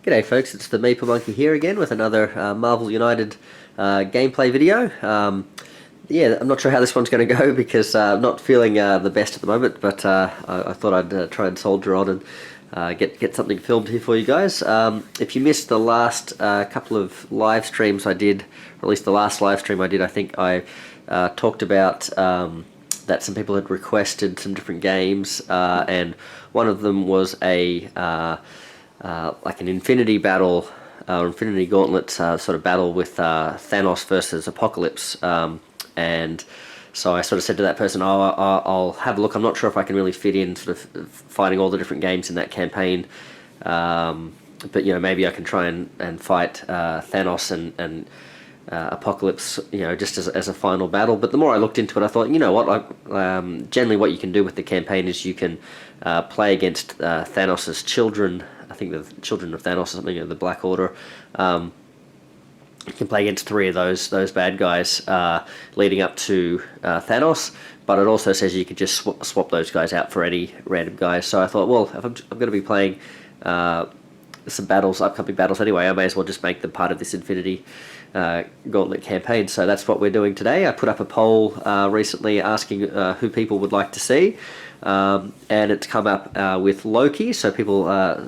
G'day folks, it's the Meeple Monkey here again with another Marvel United gameplay video. Yeah, I'm not sure how this one's going to go because I'm not feeling the best at the moment, but I thought I'd try and soldier on and get something filmed here for you guys. If you missed the last couple of live streams I did, or at least the last live stream I did, I think I talked about that some people had requested some different games, and one of them was a like an Infinity battle, Infinity Gauntlet sort of battle with Thanos versus Apocalypse, and so I sort of said to that person, I'll have a look. I'm not sure if I can really fit in sort of fighting all the different games in that campaign, but you know, maybe I can try and fight Thanos and Apocalypse, you know, just as a final battle. But the more I looked into it, I thought, you know what, generally what you can do with the campaign is you can play against Thanos' children. I think the children of Thanos or something, the Black Order. You can play against 3 of those bad guys leading up to Thanos, but it also says you could just swap those guys out for any random guys. So I thought, well, if I'm going to be playing some battles, upcoming battles anyway, I may as well just make them part of this Infinity Gauntlet campaign. So that's what we're doing today. I put up a poll recently asking who people would like to see, and it's come up with Loki. So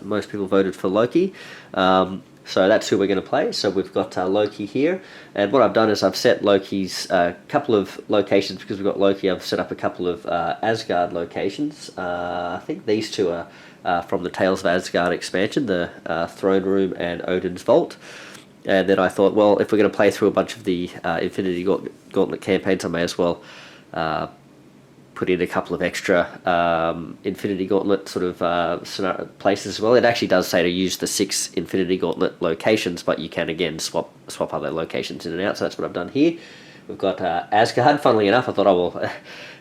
most people voted for Loki. So that's who we're going to play. So we've got Loki here, and what I've done is I've set Loki's couple of locations. Because we've got Loki, I've set up a couple of Asgard locations. I think these 2 are from the Tales of Asgard expansion, the Throne Room and Odin's Vault. And then I thought, well, if we're going to play through a bunch of the Infinity Gauntlet campaigns, I may as well put in a couple of extra Infinity Gauntlet sort of places as well. It actually does say to use the 6 Infinity Gauntlet locations, but you can again swap other locations in and out. So that's what I've done here. We've got Asgard. Funnily enough, I thought, oh well,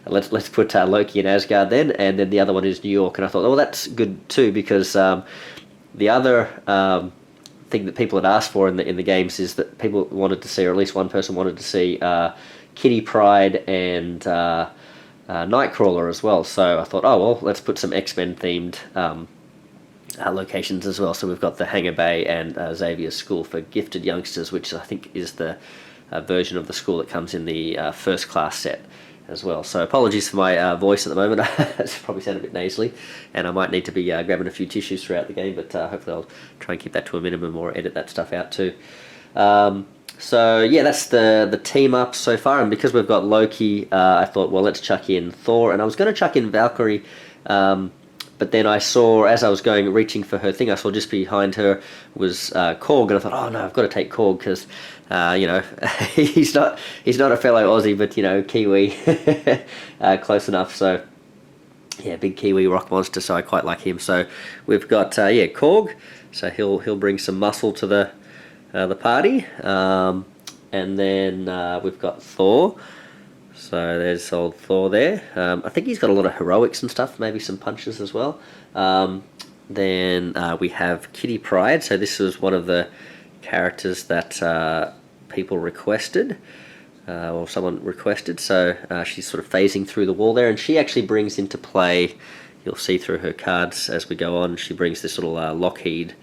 let's put Loki in Asgard then, and then the other one is New York. And I thought, oh, well, that's good too, because the other thing that people had asked for in the games is that people wanted to see, or at least one person wanted to see, Kitty Pryde and Nightcrawler as well. So I thought, oh well, let's put some X-Men themed locations as well. So we've got the Hangar Bay and Xavier's School for Gifted Youngsters, which I think is the version of the school that comes in the first class set as well. So apologies for my voice at the moment. It's probably sound a bit nasally, and I might need to be grabbing a few tissues throughout the game, but hopefully I'll try and keep that to a minimum or edit that stuff out too. So yeah, that's the team up so far, and because we've got Loki, I thought, well, let's chuck in Thor, and I was going to chuck in Valkyrie, but then I saw, as I was reaching for her thing, I saw just behind her was Korg, and I thought, oh no, I've got to take Korg because, you know, he's not a fellow Aussie, but you know, Kiwi, close enough. So yeah, big Kiwi rock monster. So I quite like him. So we've got yeah, Korg. So he'll bring some muscle to the party, and then we've got Thor. So there's old Thor there. I think he's got a lot of heroics and stuff, maybe some punches as well. Then we have Kitty Pryde. So this was one of the characters that people requested, or someone requested. So she's sort of phasing through the wall there, and she actually brings into play, you'll see through her cards as we go on, she brings this little Lockheed,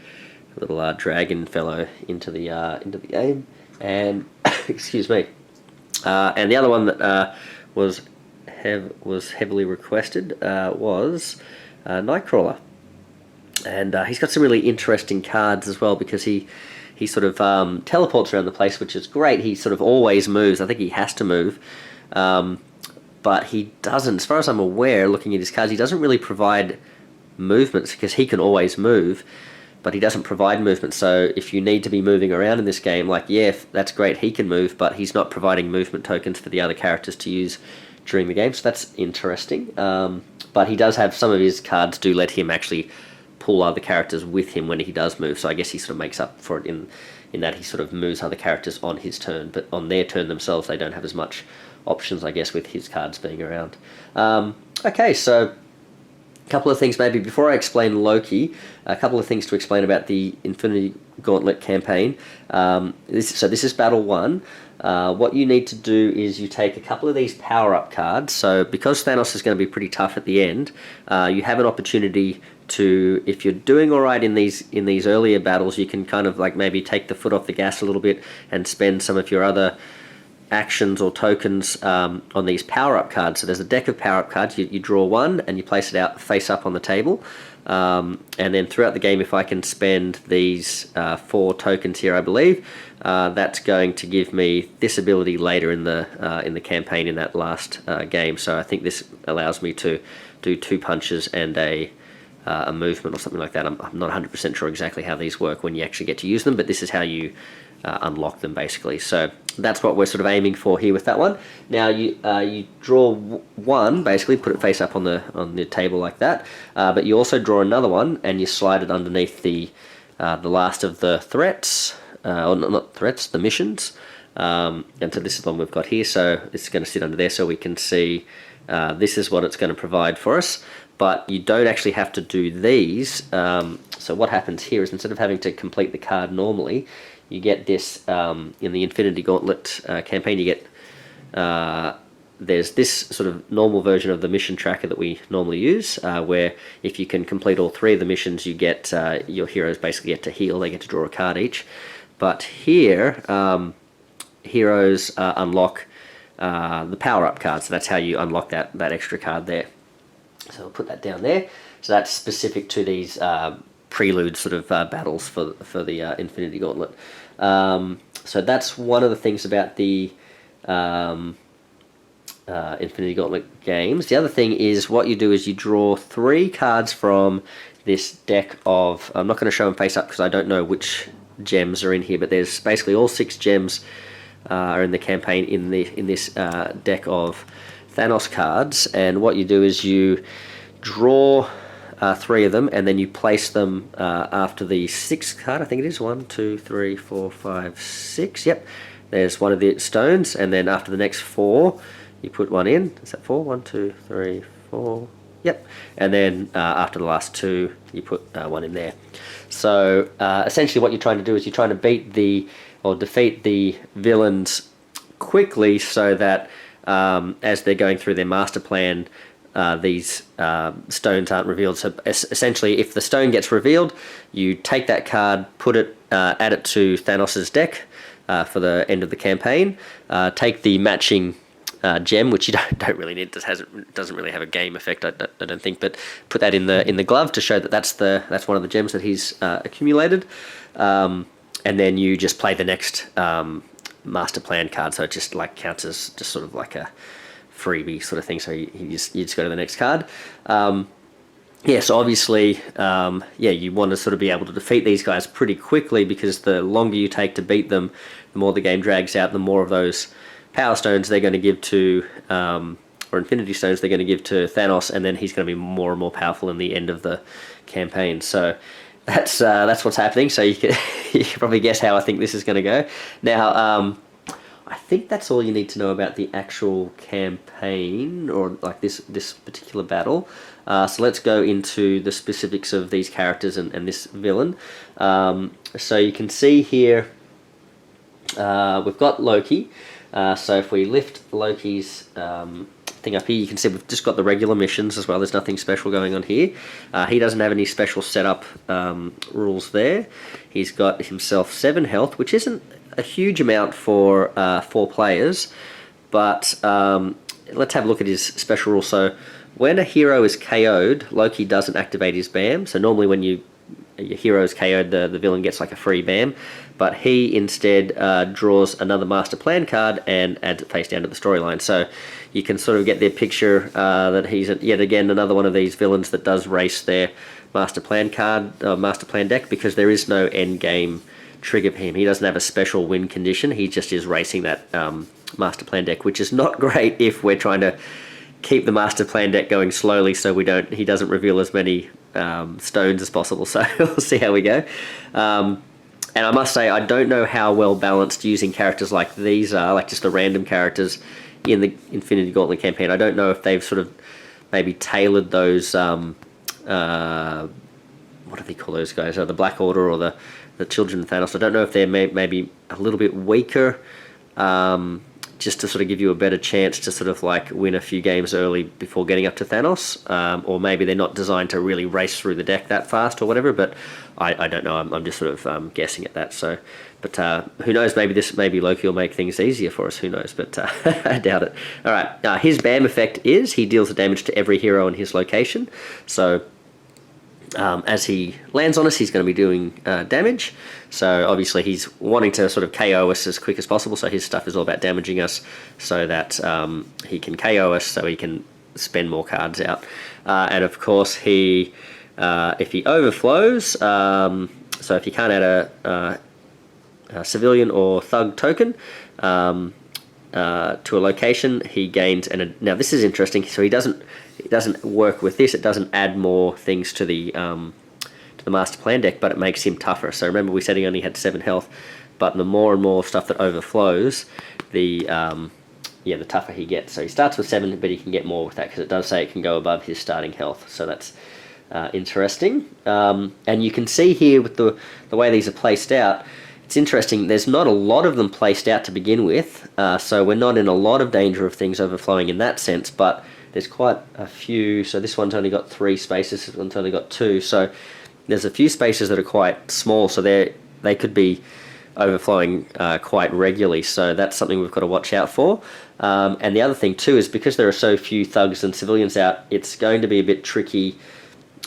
little dragon fellow into the game. And excuse me. And the other one that was heavily requested was Nightcrawler, and he's got some really interesting cards as well, because he sort of teleports around the place, which is great. He sort of always moves. I think he has to move, but he doesn't, as far as I'm aware, looking at his cards, he doesn't really provide movements, because he can always move, but he doesn't provide movement. So if you need to be moving around in this game, like, yeah, that's great, he can move, but he's not providing movement tokens for the other characters to use during the game, so that's interesting. But he does have, some of his cards do let him actually pull other characters with him when he does move, so I guess he sort of makes up for it in that he sort of moves other characters on his turn, but on their turn themselves they don't have as much options, I guess, with his cards being around. Okay, so a couple of things maybe before I explain Loki, a couple of things to explain about the Infinity Gauntlet campaign. This is Battle 1. What you need to do is you take a couple of these power-up cards. So because Thanos is going to be pretty tough at the end, you have an opportunity to, if you're doing all right in these earlier battles, you can kind of like maybe take the foot off the gas a little bit and spend some of your other actions or tokens on these power-up cards. So there's a deck of power-up cards. You draw one and you place it out face up on the table. And then throughout the game, if I can spend these 4 tokens here, I believe, that's going to give me this ability later in the campaign in that last game. So I think this allows me to do 2 punches and a movement or something like that. I'm not 100% sure exactly how these work when you actually get to use them, but this is how you unlock them basically. So that's what we're sort of aiming for here with that one. Now you draw one, basically put it face up on the table like that, but you also draw another one and you slide it underneath the last of the threats, or not threats, the missions. And so this is the one we've got here, so it's going to sit under there so we can see this is what it's going to provide for us. But you don't actually have to do these. So what happens here is, instead of having to complete the card normally, you get this in the Infinity Gauntlet campaign. You get there's this sort of normal version of the mission tracker that we normally use, where if you can complete all 3 of the missions, you get your heroes basically get to heal. They get to draw a card each. But here, heroes unlock the power-up card. So that's how you unlock that extra card there. So we'll put that down there. So that's specific to these prelude sort of battles for the Infinity Gauntlet. So that's one of the things about the Infinity Gauntlet games. The other thing is, what you do is you draw 3 cards from this deck of... I'm not going to show them face up because I don't know which gems are in here, but there's basically all 6 gems are in the campaign in this deck of Thanos cards. And what you do is you draw 3 of them, and then you place them after the 6th card. I think it is 1, 2, 3, 4, 5, 6. Yep, there's one of the stones, and then after the next 4, you put one in. Is that 4? 1, 2, 3, 4. Yep, and then after the last 2, you put one in there. So essentially, what you're trying to do is you're trying to defeat the villains quickly, so that as they're going through their master plan, these stones aren't revealed. So essentially, if the stone gets revealed, you take that card, put it, add it to Thanos' deck for the end of the campaign. Take the matching gem, which you don't really need. It doesn't really have a game effect, I don't think. But put that in the glove to show that that's one of the gems that he's accumulated. And then you just play the next master plan card. So it just like counts as just sort of like a freebie sort of thing. So you just go to the next card. Yeah, so obviously, you want to sort of be able to defeat these guys pretty quickly, because the longer you take to beat them, the more the game drags out, the more of those Power Stones they're going to give to, or Infinity Stones they're going to give to Thanos, and then he's going to be more and more powerful in the end of the campaign. So that's what's happening. So you can probably guess how I think this is going to go. Now, I think that's all you need to know about the actual campaign, or like this particular battle. So let's go into the specifics of these characters and this villain. So you can see here, we've got Loki. So if we lift Loki's thing up here, you can see we've just got the regular missions as well. There's nothing special going on here. He doesn't have any special setup rules there. He's got himself 7 health, which isn't a huge amount for 4 players, but let's have a look at his special rules. So when a hero is KO'd, Loki doesn't activate his BAM. So normally when your hero is KO'd, the villain gets like a free BAM, but he instead draws another master plan card and adds it face down to the storyline. So you can sort of get the picture that he's yet again another one of these villains that does race their master plan card, master plan deck, because there is no end game trigger for him. He doesn't have a special win condition. He just is racing that master plan deck, which is not great if we're trying to keep the master plan deck going slowly, so he doesn't reveal as many stones as possible. So we'll see how we go. And I must say, I don't know how well balanced using characters like these are, like just the random characters in the Infinity Gauntlet campaign. I don't know if they've sort of maybe tailored those, what do they call those guys? The Black Order or the Children of Thanos. I don't know if they're maybe a little bit weaker just to sort of give you a better chance to sort of like win a few games early before getting up to Thanos, or maybe they're not designed to really race through the deck that fast or whatever. But I don't know. I'm just sort of guessing at that. So, but who knows? Maybe Loki will make things easier for us. Who knows? But I doubt it. All right. His BAM effect is he deals the damage to every hero in his location. So. As he lands on us, he's going to be doing damage. So obviously he's wanting to sort of KO us as quick as possible. So his stuff is all about damaging us so that he can KO us, so he can spend more cards out. And of course, if he overflows, so if you can't add a civilian or thug token to a location, he gains. And now this is interesting. So it doesn't work with this. It doesn't add more things to the master plan deck, but it makes him tougher. So remember, we said he only had 7 health, but the more and more stuff that overflows, the tougher he gets. So he starts with 7, but he can get more with that because it does say it can go above his starting health. So that's interesting. And you can see here with the way these are placed out, it's interesting. There's not a lot of them placed out to begin with, so we're not in a lot of danger of things overflowing in that sense, but there's quite a few. So this one's only got 3 spaces, this one's only got 2, so there's a few spaces that are quite small, so they could be overflowing quite regularly, so that's something we've got to watch out for. And the other thing too is because there are so few thugs and civilians out, it's going to be a bit tricky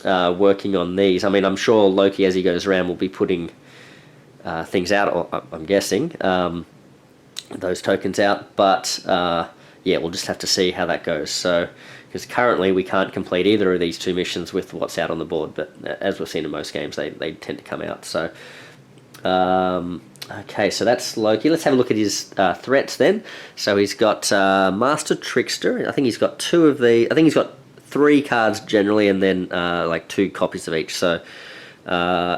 working on these. I mean, I'm sure Loki, as he goes around, will be putting things out, I'm guessing, those tokens out, but yeah, we'll just have to see how that goes. So, because currently we can't complete either of these 2 missions with what's out on the board, but as we've seen in most games, they tend to come out. So, okay, so that's Loki. Let's have a look at his threats then. So he's got Master Trickster. I think he's got 2 of the. I think he's got 3 cards generally, and then like 2 copies of each. So.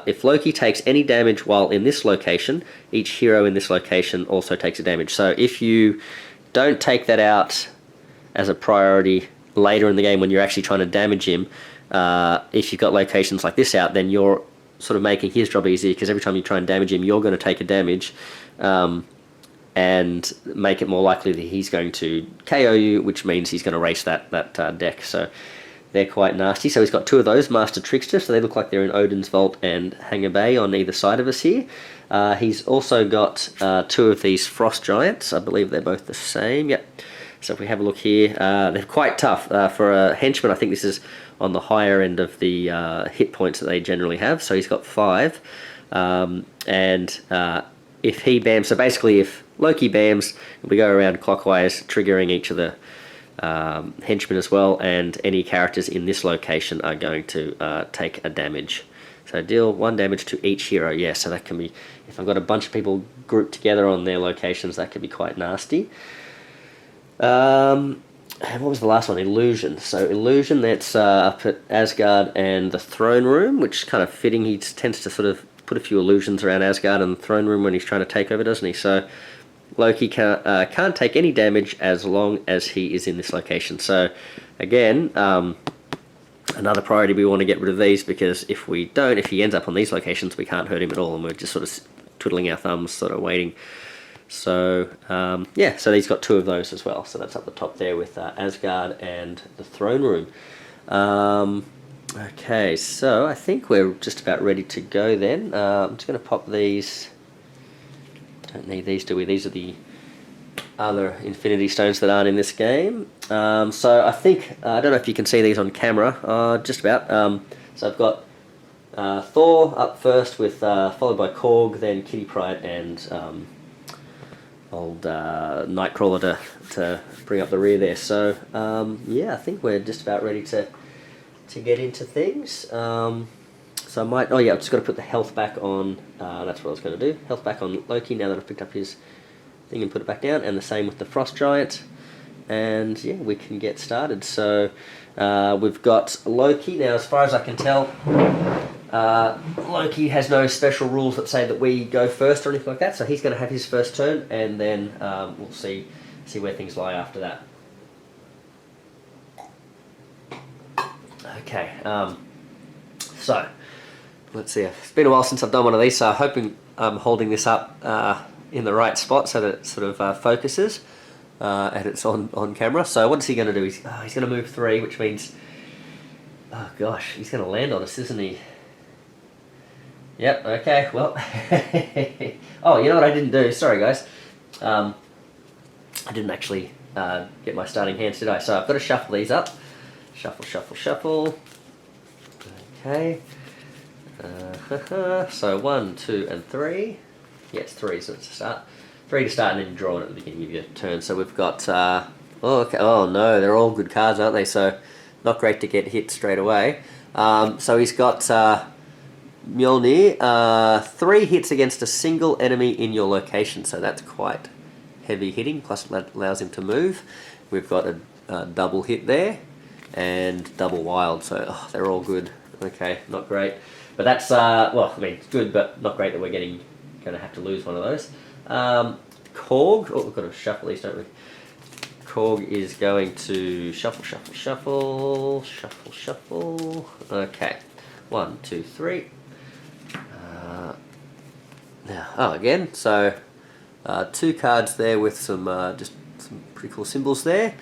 If Loki takes any damage while in this location, each hero in this location also takes a damage. So if you don't take that out as a priority later in the game when you're actually trying to damage him, if you've got locations like this out, then you're sort of making his job easier, because every time you try and damage him, you're going to take a damage, and make it more likely that he's going to KO you, which means he's going to race that deck. So they're quite nasty. So he's got 2 of those, Master Trickster, so they look like they're in Odin's Vault and Hangar Bay on either side of us here. He's also got 2 of these Frost Giants. I believe they're both the same. Yep. So if we have a look here, they're quite tough. For a henchman, I think this is on the higher end of the hit points that they generally have. So he's got 5. And if he bams, so basically if Loki bams, we go around clockwise, triggering each of the henchmen as well, and any characters in this location are going to take a damage. So deal 1 damage to each hero. Yeah, so that can be, if I've got a bunch of people grouped together on their locations, that could be quite nasty. And what was the last one? Illusion. So Illusion, that's up at Asgard and the Throne Room, which is kind of fitting. He tends to sort of put a few illusions around Asgard and the Throne Room when he's trying to take over, doesn't he? So Loki can't take any damage as long as he is in this location. So again, another priority, we want to get rid of these, because if we don't, if he ends up on these locations, we can't hurt him at all, and we're just sort of twiddling our thumbs, sort of waiting. So yeah, so he's got 2 of those as well. So that's up the top there with Asgard and the Throne Room. Okay, so I think we're just about ready to go then. I'm just going to pop these. Don't need these, do we? These are the other Infinity Stones that aren't in this game. So I think, I don't know if you can see these on camera, just about. So I've got Thor up first, with followed by Korg, then Kitty Pryde and old Nightcrawler to bring up the rear there. So yeah, I think we're just about ready to get into things. So I might, oh yeah, I've just got to put the health back on, that's what I was going to do, health back on Loki now that I've picked up his thing and put it back down, and the same with the Frost Giant, and yeah, we can get started. So we've got Loki. Now as far as I can tell, Loki has no special rules that say that we go first or anything like that, so he's going to have his first turn, and then we'll see where things lie after that. Okay, so let's see, it's been a while since I've done one of these, so I'm hoping I'm holding this up in the right spot so that it sort of focuses. and it's on camera. So what's he going to do? He's going to move 3, which means, oh gosh, he's going to land on us, isn't he? Yep. Okay. Well. Oh, you know what I didn't do? Sorry, guys. I didn't actually get my starting hands, did I? So I've got to shuffle these up. Shuffle, shuffle, shuffle. Okay. So 1, 2, and 3. Yeah, it's 3, so it's a start. 3 to start, and then you draw it at the beginning of your turn. So we've got. Oh, okay. Oh no, they're all good cards, aren't they? So not great to get hit straight away. So he's got Mjolnir. 3 hits against a single enemy in your location. So that's quite heavy hitting. Plus it allows him to move. We've got a double hit there, and double wild. So they're all good. Okay, not great. But that's, well, I mean, it's good, but not great that we're going to have to lose one of those. Korg, oh, we've got to shuffle these, don't we? Korg is going to shuffle, shuffle, shuffle, shuffle, shuffle. Okay, 1, 2, 3. Now, again, so 2 cards there with some just some pretty cool symbols there.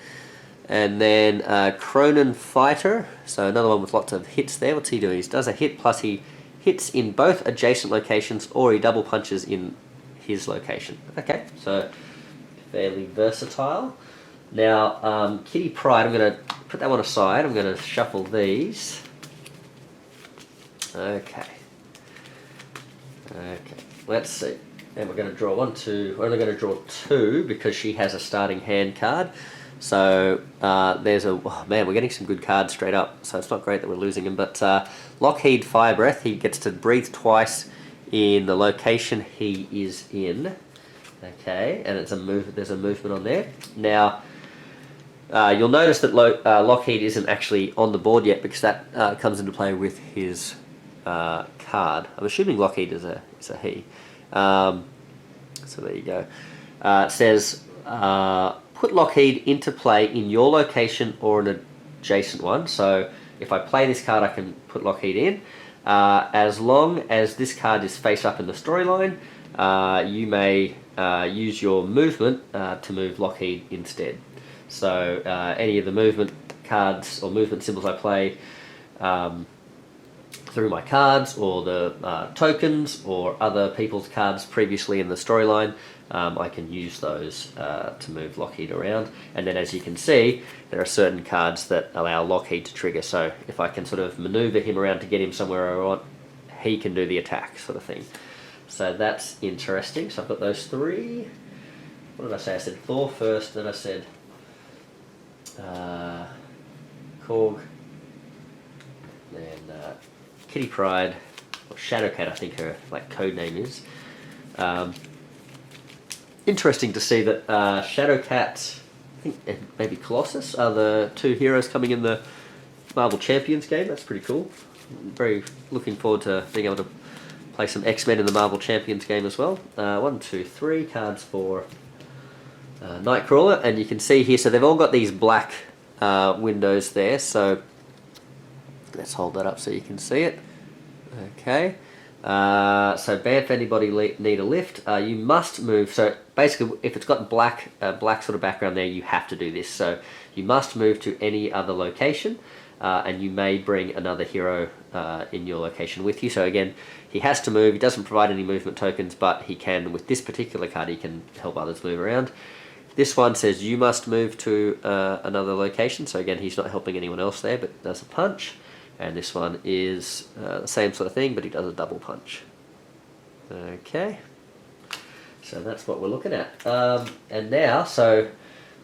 And then Cronin Fighter, so another one with lots of hits there. What's he doing? He does a hit, plus he hits in both adjacent locations, or he double punches in his location. Okay, so fairly versatile. Now, Kitty Pryde, I'm going to put that one aside. I'm going to shuffle these. Okay. Okay, let's see. And we're going to draw 1, 2. We're only going to draw 2 because she has a starting hand card. So there's a, oh man, we're getting some good cards straight up, so it's not great that we're losing him, but Lockheed Fire Breath, he gets to breathe twice in the location he is in. Okay, and it's there's a movement on there. Now, you'll notice that Lockheed isn't actually on the board yet, because that comes into play with his card. I'm assuming Lockheed is a he. So there you go. It says, put Lockheed into play in your location or an adjacent one. So if I play this card, I can put Lockheed in. As long as this card is face up in the storyline, you may use your movement to move Lockheed instead. So any of the movement cards or movement symbols I play through my cards, or the tokens, or other people's cards previously in the storyline, I can use those to move Lockheed around. And then, as you can see, there are certain cards that allow Lockheed to trigger. So if I can sort of maneuver him around to get him somewhere I want, he can do the attack, sort of thing. So that's interesting. So I've got those 3. What did I say? I said Thor first, then I said Korg, then Kitty Pryde, or Shadowcat, I think her code name is. Interesting to see that Shadowcat, I think, and maybe Colossus are the 2 heroes coming in the Marvel Champions game. That's pretty cool. Very looking forward to being able to play some X-Men in the Marvel Champions game as well. 1, 2, 3 cards for Nightcrawler, and you can see here, so they've all got these black windows there, so let's hold that up so you can see it. Okay. So ban for anybody need a lift. You must move. So basically, if it's got black sort of background there, you have to do this. So you must move to any other location, and you may bring another hero in your location with you. So again, he has to move. He doesn't provide any movement tokens, but he can, with this particular card, he can help others move around. This one says you must move to another location. So again, he's not helping anyone else there, but does a punch. And this one is the same sort of thing, but he does a double punch. Okay, so that's what we're looking at. And now, so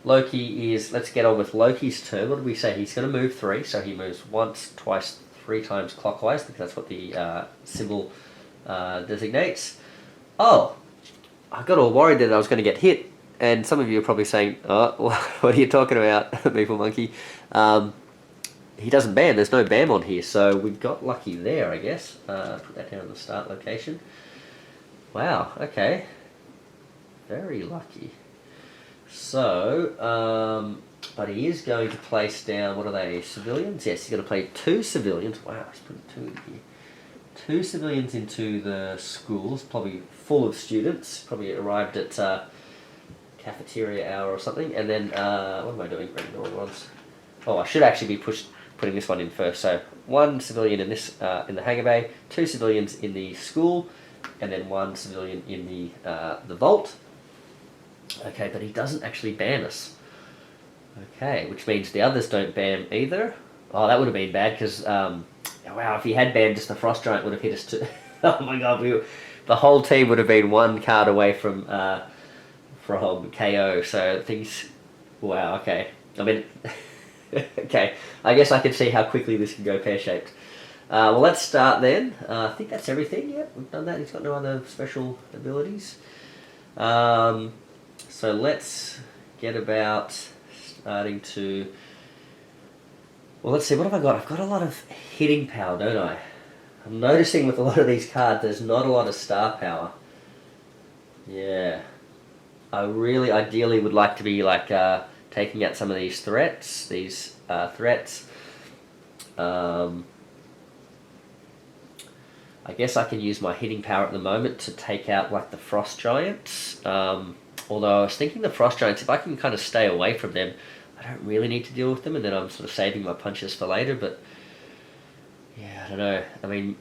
Loki is, let's get on with Loki's turn. What did we say? He's going to move 3, so he moves once, twice, 3 times clockwise, because that's what the symbol designates. Oh, I got all worried that I was going to get hit, and some of you are probably saying, oh, what are you talking about, Maple Monkey? He doesn't ban, there's no ban on here, so we got lucky there, I guess. Put that down in the start location. Wow, okay. Very lucky. So, but he is going to place down, what are they, civilians? Yes, he's going to play 2 civilians. Wow, he's putting 2 in here. 2 civilians into the schools, probably full of students. Probably arrived at cafeteria hour or something, and then what am I doing? The wrong ones. Oh, I should actually be putting this one in first. So 1 civilian in this in the hangar bay, 2 civilians in the school, and then 1 civilian in the vault. Okay, but he doesn't actually ban us. Okay, which means the others don't ban either. Oh, that would have been bad because wow, if he had banned just the frost giant would have hit us too. Oh my god, the whole team would have been 1 card away from KO. So things, wow. Okay, I mean, okay. I guess I can see how quickly this can go pear-shaped. Well, let's start then. I think that's everything. Yeah, we've done that. He's got no other special abilities. So let's get about starting to. Well, let's see. What have I got? I've got a lot of hitting power, don't I? I'm noticing with a lot of these cards, there's not a lot of star power. Yeah. I really ideally would like to be like taking out some of these threats. I guess I can use my hitting power at the moment to take out like the frost giants. Although I was thinking the frost giants, if I can kind of stay away from them, I don't really need to deal with them, and then I'm sort of saving my punches for later. But yeah, I don't know. I mean,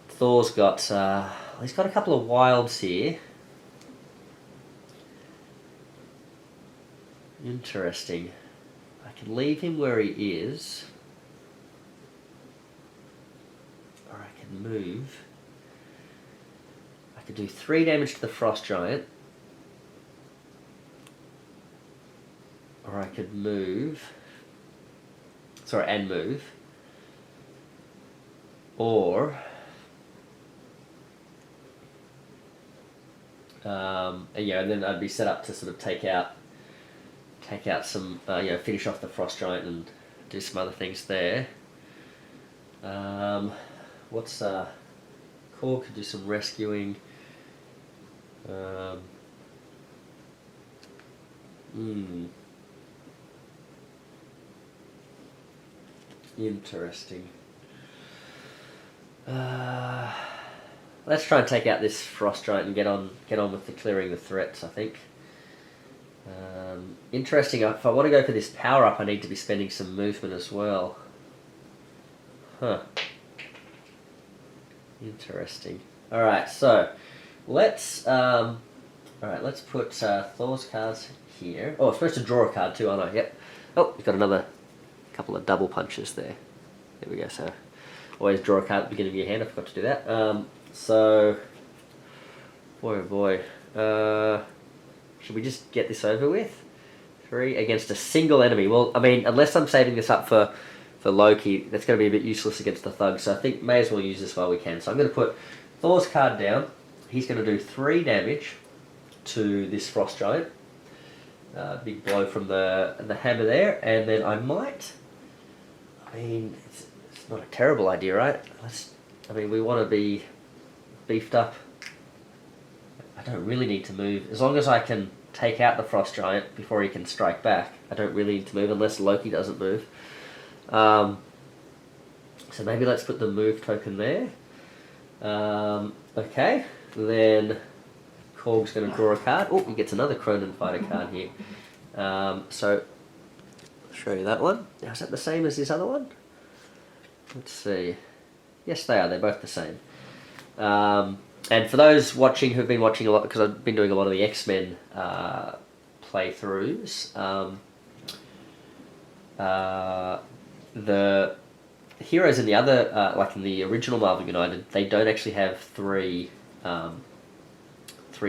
Thor's got he's got a couple of wilds here. Interesting. I can leave him where he is, or I can move. I could do 3 damage to the frost giant, or I could move. Sorry, and move. Or yeah, and then I'd be set up to sort of take out some, finish off the frost giant and do some other things there. What's Korg could do some rescuing. Interesting. Let's try and take out this frost giant and get on with the clearing the threats, I think. Interesting. If I want to go for this power up, I need to be spending some movement as well. Huh. Interesting. All right, so let's let's put Thor's cards here. Oh, I'm supposed to draw a card too, aren't I? Yep. Oh, we've got another couple of double punches there. There we go. So always draw a card at the beginning of your hand. I forgot to do that. So boy, oh boy. Should we just get this over with? 3 against a single enemy. Well, I mean, unless I'm saving this up for Loki, that's going to be a bit useless against the thugs. So I think may as well use this while we can. So I'm going to put Thor's card down. He's going to do 3 damage to this frost giant. Big blow from the hammer there, and then I might. I mean, it's not a terrible idea, right? We want to be beefed up. I don't really need to move. As long as I can take out the frost giant before he can strike back, I don't really need to move unless Loki doesn't move. So maybe let's put the move token there. Okay, then Korg's going to draw a card. Oh, he gets another Cronin Fighter card here. So, I'll show you that one. Now, is that the same as this other one? Let's see. Yes, they are. They're both the same. And for those watching who've been watching a lot, because I've been doing a lot of the X-Men playthroughs, the heroes in the other, like in the original Marvel United, they don't actually have 3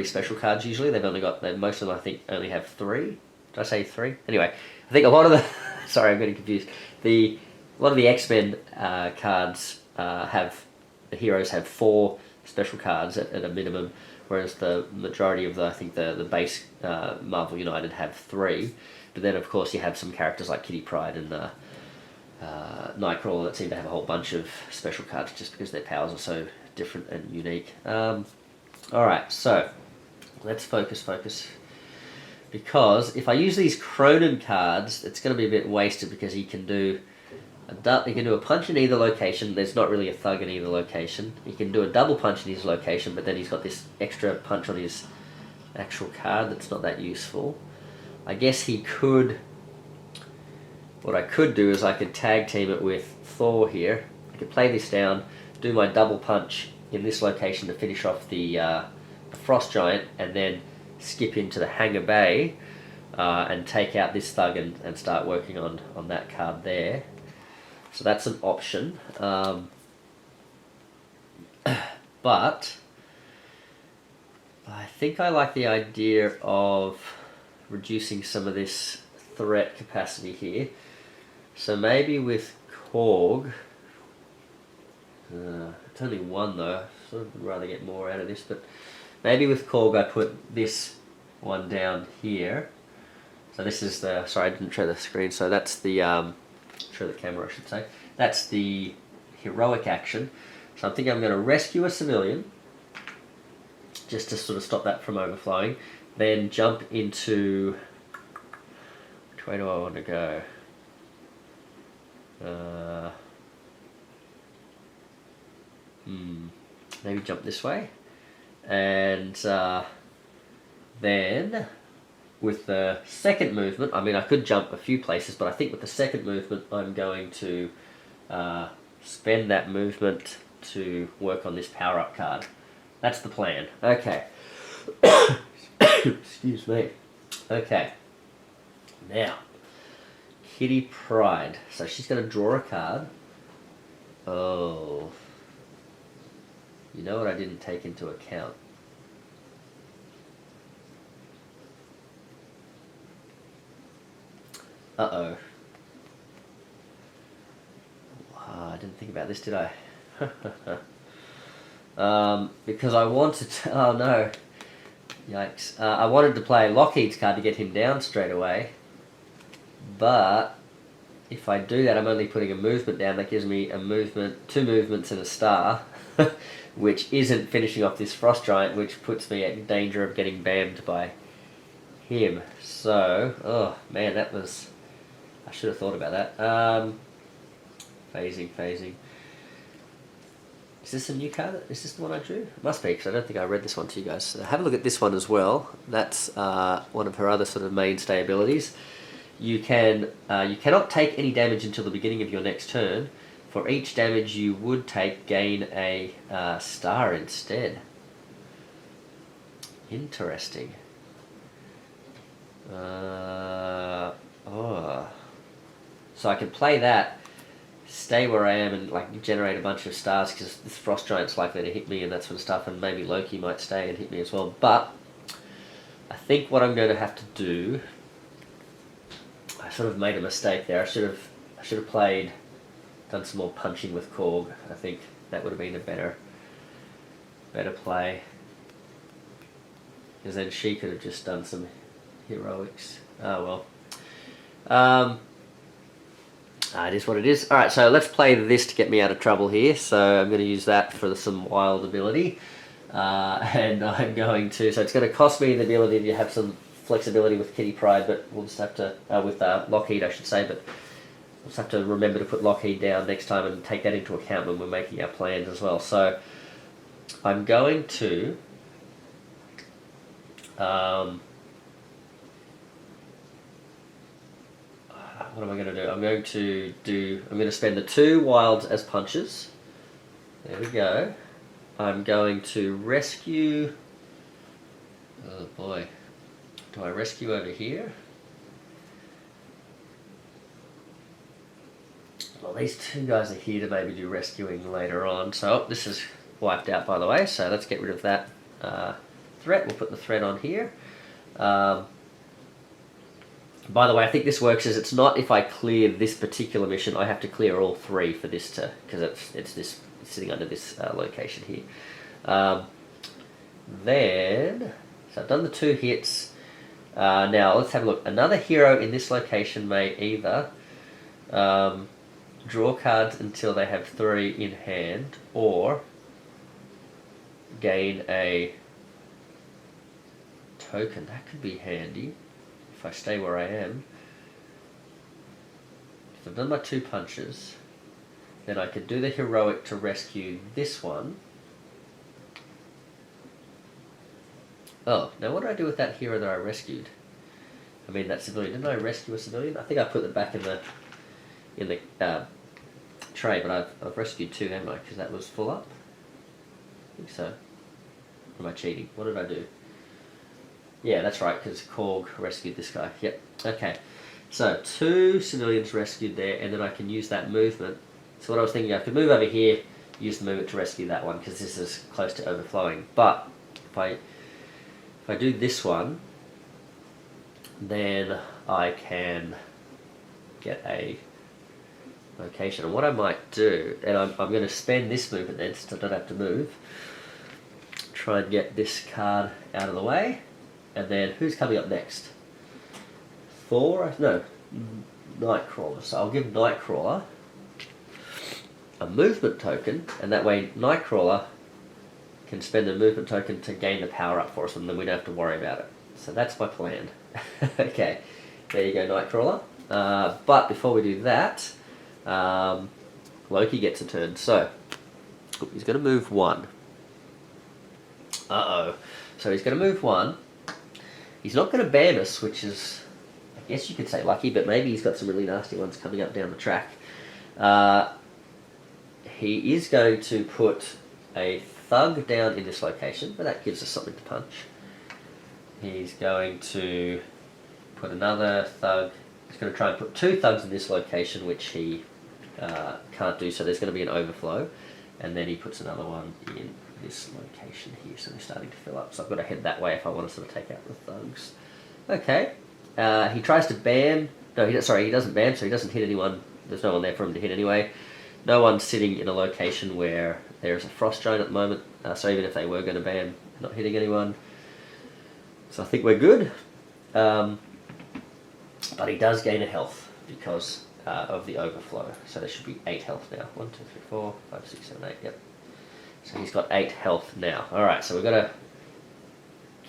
special cards usually. Most of them I think only have 3. Did I say 3? Anyway, I think a lot of the sorry, I'm getting confused. A lot of the X-Men cards the heroes have 4 special cards at a minimum, whereas the majority of the base Marvel United have 3. But then of course you have some characters like Kitty Pryde and Nightcrawler that seem to have a whole bunch of special cards just because their powers are so different and unique. Alright, so let's focus. Because if I use these Cronin cards, it's going to be a bit wasted because he can do a punch in either location. There's not really a thug in either location. He can do a double punch in his location, but then he's got this extra punch on his actual card that's not that useful. I guess he could... What I could do is I could tag team it with Thor here. I could play this down, do my double punch in this location to finish off the Frost Giant, and then skip into the Hangar Bay and take out this thug and start working on that card there. So that's an option. But I think I like the idea of reducing some of this threat capacity here. So maybe with Korg, it's only one though, so I'd rather get more out of this, but maybe with Korg I put this one down here. So this is the, sorry I didn't show the screen, so that's the, show the camera I should say, that's the heroic action. So I think I'm going to rescue a civilian, just to sort of stop that from overflowing, then jump into, which way do I want to go? Maybe jump this way, and then with the second movement, I mean I could jump a few places, but I think with the second movement I'm going to spend that movement to work on this power-up card. That's the plan. Okay. Excuse me. Okay. Now, Kitty Pryde. So she's going to draw a card. Oh. You know what I didn't take into account? Uh-oh. Wow, I didn't think about this, did I? Because I wanted to... Oh, no. Yikes. I wanted to play Lockheed's card to get him down straight away. But if I do that, I'm only putting a movement down. That gives me a movement, 2 movements and a star, which isn't finishing off this Frost Giant, which puts me at danger of getting bammed by him. So, oh man, that was... I should have thought about that. Phasing. Is this a new card? Is this the one I drew? It must be, because I don't think I read this one to you guys. So have a look at this one as well. That's one of her other sort of mainstay abilities. You cannot take any damage until the beginning of your next turn. For each damage you would take, gain a star instead. Interesting. So I can play that, stay where I am, and like generate a bunch of stars, because this Frost Giant's likely to hit me and that sort of stuff, and maybe Loki might stay and hit me as well. But I think what I'm going to have to do, I sort of made a mistake there. I should have done some more punching with Korg. I think that would have been a better play, because then she could have just done some heroics. Oh well. It is what it is. Alright, so let's play this to get me out of trouble here. So I'm going to use that for some wild ability. And I'm going to... So it's going to cost me the ability to have some flexibility with Kitty Pryde, but we'll just have to... with Lockheed, I should say, but we'll just have to remember to put Lockheed down next time and take that into account when we're making our plans as well. So I'm going to... what am I going to do? I'm going to spend the 2 wilds as punches. There we go. I'm going to rescue... Oh boy. Do I rescue over here? Well, these 2 guys are here to maybe do rescuing later on. So, this is wiped out by the way, so let's get rid of that threat. We'll put the threat on here. By the way, I think this works as it's not if I clear this particular mission, I have to clear all 3 for this to, because it's sitting under this location here. Then, so I've done the 2 hits. Now let's have a look. Another hero in this location may either draw cards until they have 3 in hand, or gain a token. That could be handy. If I stay where I am. If I've done my 2 punches, then I could do the heroic to rescue this one. Oh, now what do I do with that hero that I rescued? I mean that civilian. Didn't I rescue a civilian? I think I put it back in the tray, but I've rescued 2, haven't I? Because that was full up. I think so. Or am I cheating? What did I do? Yeah, that's right, because Korg rescued this guy. Yep. Okay. So 2 civilians rescued there, and then I can use that movement. So what I was thinking, I could move over here, use the movement to rescue that one, because this is close to overflowing. But if I do this one, then I can get a location. And what I might do, and I'm going to spend this movement then, so I don't have to move, try and get this card out of the way. And then who's coming up next? Thor? No, Nightcrawler. So I'll give Nightcrawler a movement token, and that way Nightcrawler can spend the movement token to gain the power up for us, and then we don't have to worry about it. So that's my plan. Okay, there you go, Nightcrawler. But before we do that, Loki gets a turn. So he's going to move 1. Uh-oh. So he's going to move 1. He's not going to ban us, which is, I guess you could say lucky, but maybe he's got some really nasty ones coming up down the track. He is going to put a thug down in this location, but that gives us something to punch. He's going to put another thug. He's going to try and put 2 thugs in this location, which he can't do, so there's going to be an overflow. And then he puts another one in this location here, so they're starting to fill up. So I've got to head that way if I want to sort of take out the thugs. Okay. He tries to ban. No, he doesn't ban, so he doesn't hit anyone. There's no one there for him to hit anyway. No one's sitting in a location where there's a frost giant at the moment, so even if they were going to ban, not hitting anyone. So I think we're good. But he does gain a health because of the overflow. So there should be 8 health now. 1, 2, 3, 4, 5, 6, 7, 8. Yep. So he's got 8 health now. Alright, so we've got to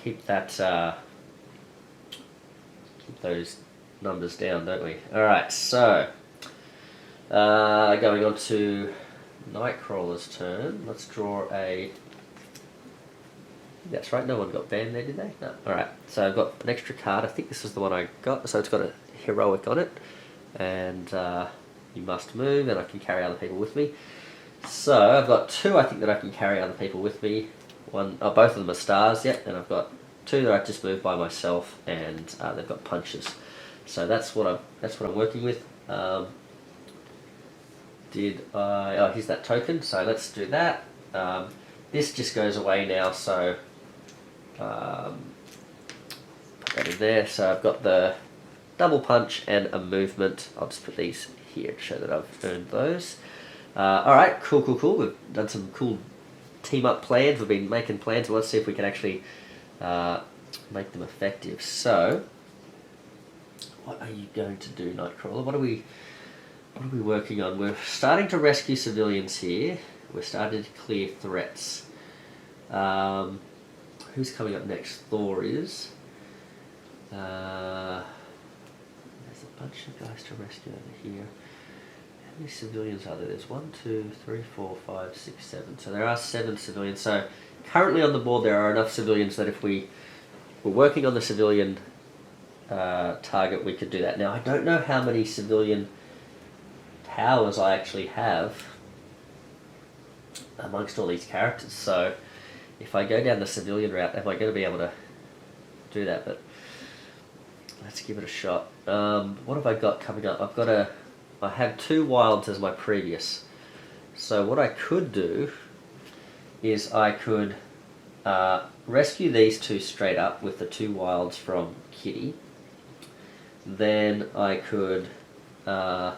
keep that, keep those numbers down, don't we? Alright, so going on to Nightcrawler's turn. Let's draw a... That's right, no one got banned there, did they? No. Alright, so I've got an extra card. I think this is the one I got. So it's got a heroic on it. And you must move, and I can carry other people with me. So I've got 2, I think, that I can carry other people with me. Both of them are stars, yet, and I've got 2 that I've just moved by myself, and they've got punches. So that's what I'm working with. Here's that token. So let's do that. This just goes away now. So put that in there. So I've got the double punch and a movement. I'll just put these here to show that I've earned those. Alright, cool. We've done some cool team-up plans. We've been making plans. Let's see if we can actually make them effective. So, what are you going to do, Nightcrawler? What are we working on? We're starting to rescue civilians here. We're starting to clear threats. Who's coming up next? Thor is. There's a bunch of guys to rescue over here. How many civilians are there? There's 1, 2, 3, 4, 5, 6, 7. So there are 7 civilians. So currently on the board there are enough civilians that if we were working on the civilian target, we could do that. Now I don't know how many civilian powers I actually have amongst all these characters. So if I go down the civilian route, am I going to be able to do that? But let's give it a shot. What have I got coming up? I have 2 wilds as my previous. So what I could do is I could rescue these 2 straight up with the 2 wilds from Kitty. Then I could, and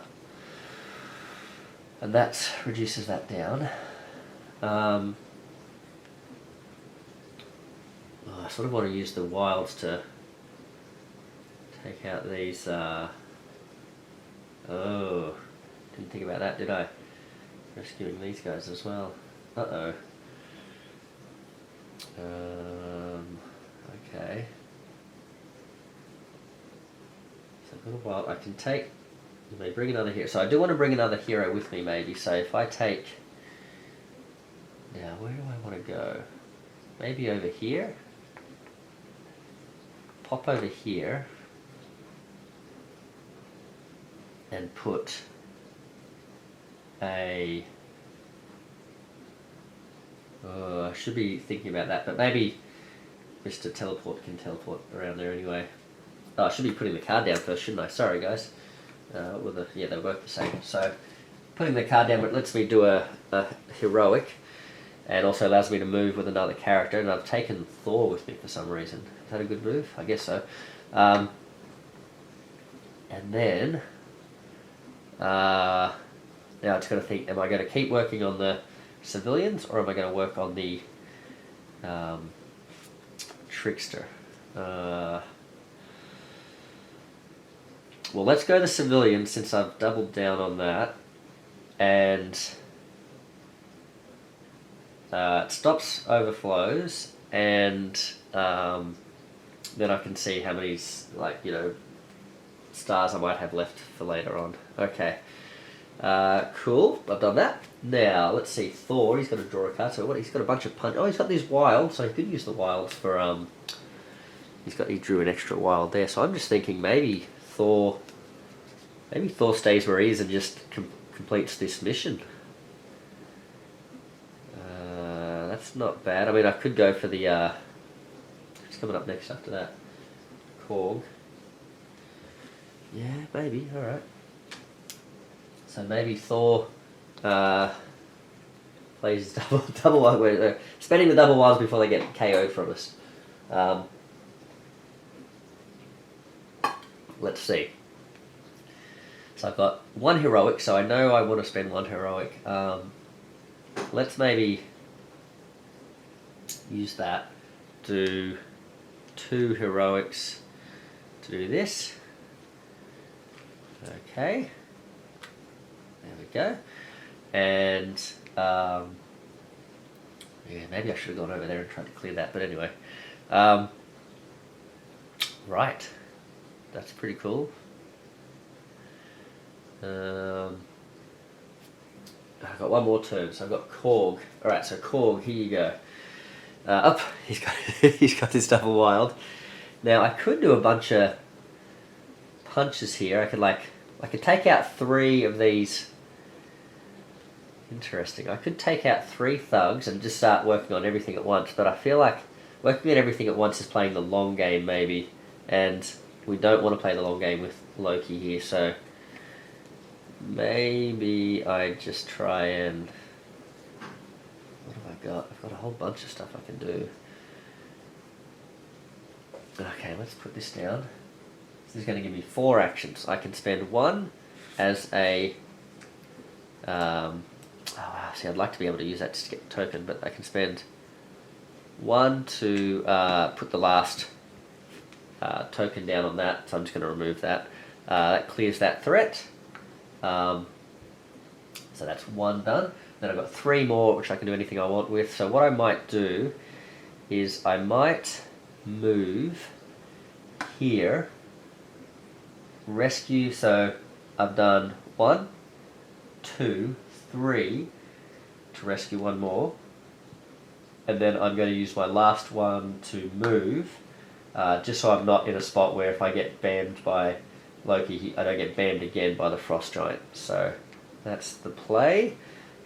that reduces that down. I sort of want to use the wilds to take out these, oh, didn't think about that, did I? Rescuing these guys as well. Uh-oh. Okay. So I've got a wild. I can take, you may bring another hero. So I do want to bring another hero with me maybe. So if I take, now where do I want to go? Maybe over here. Pop over here. and put a... I should be thinking about that, but maybe Mr. Teleport can teleport around there anyway. Oh, I should be putting the card down first, shouldn't I? Sorry, guys. Yeah, they're both the same. So, putting the card down lets me do a heroic, and also allows me to move with another character, and I've taken Thor with me for some reason. Is that a good move? I guess so. And then, now it's got to think, am I going to keep working on the civilians, or am I going to work on the trickster? Well, let's go to civilians since I've doubled down on that, and it stops overflows, and then I can see how many, like, you know, stars I might have left for later on. Okay, cool, I've done that. Now, let's see, Thor, he's got to draw a card, so what, he's got a bunch of punch. Oh, he's got these wilds, so he could use the wilds for, he drew an extra wild there, so I'm just thinking maybe Thor stays where he is and just completes this mission. That's not bad. I mean, I could go for the, who's coming up next after that? Korg. Yeah, maybe, alright. So maybe Thor plays double wild, spending the double wilds before they get KO'd from us. Let's see. So I've got one heroic, so I know I want to spend one heroic. Let's maybe use that. Do 2 heroics to do this. Okay. There we go. And yeah, maybe I should have gone over there and tried to clear that, but anyway. Right. That's pretty cool. I've got one more turn, so I've got Korg. Alright, so Korg, here you go. Up, he's got his double wild. Now I could do a bunch of punches here. I could take out 3 of these. Interesting. I could take out 3 thugs and just start working on everything at once, but I feel like working on everything at once is playing the long game maybe, and we don't want to play the long game with Loki here, so maybe I just try and... What have I got? I've got a whole bunch of stuff I can do. Okay, let's put this down. This is going to give me 4 actions. I can spend 1 as a... see, I'd like to be able to use that just to get the token, but I can spend 1 to put the last token down on that, so I'm just going to remove that. That clears that threat. So that's 1 done. Then I've got 3 more, which I can do anything I want with. So what I might do is I might move here, rescue. So I've done 1, 2, 3 to rescue 1 more, and then I'm going to use my last one to move, just so I'm not in a spot where if I get banned by Loki, I don't get banned again by the Frost Giant. So that's the play.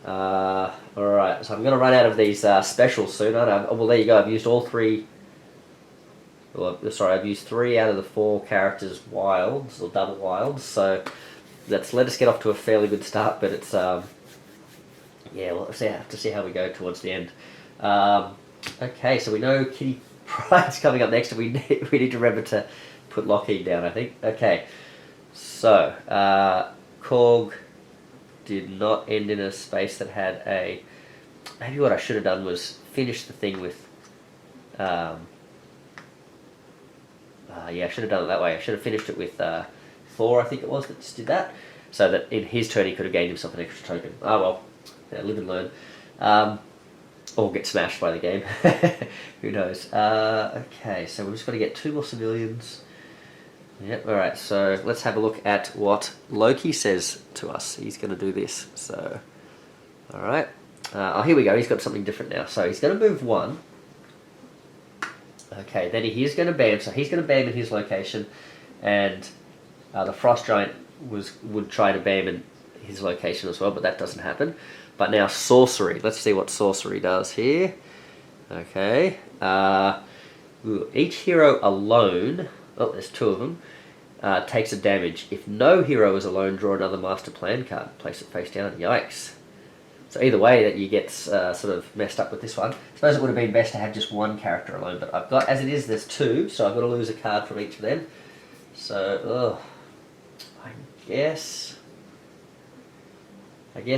Alright, so I'm going to run out of these specials soon, aren't I? Oh, well, there you go. I've used all 3. Well, sorry, I've used 3 out of the 4 characters' wilds, or double wilds, so that's let us get off to a fairly good start, but it's, yeah, we'll have to see how we go towards the end. Okay, so we know Kitty Pryde's coming up next, and we need to remember to put Loki down, I think. Okay, so, Korg did not end in a space that had a... Maybe what I should have done was finish the thing with... yeah, I should have done it that way. I should have finished it with Thor, I think it was, that just did that. So that in his turn he could have gained himself an extra token. Oh well, yeah, live and learn. Or get smashed by the game. Who knows. Okay, so we've just got to get 2 more civilians. Yep, alright, so let's have a look at what Loki says to us. He's going to do this, so... Alright. Oh, here we go, he's got something different now. So he's going to move 1. Okay, then he is going to bam, so he's going to bam in his location, and the Frost Giant would try to ban him in his location as well, but that doesn't happen. But now sorcery. Let's see what sorcery does here. Okay. Each hero alone, oh, there's 2 of them, takes a damage. If no hero is alone, draw another master plan card. Place it face down. Yikes. So either way that you get sort of messed up with this one. I suppose it would have been best to have just one character alone, but I've got, as it is, there's 2, so I've got to lose a card from each of them. So, I guess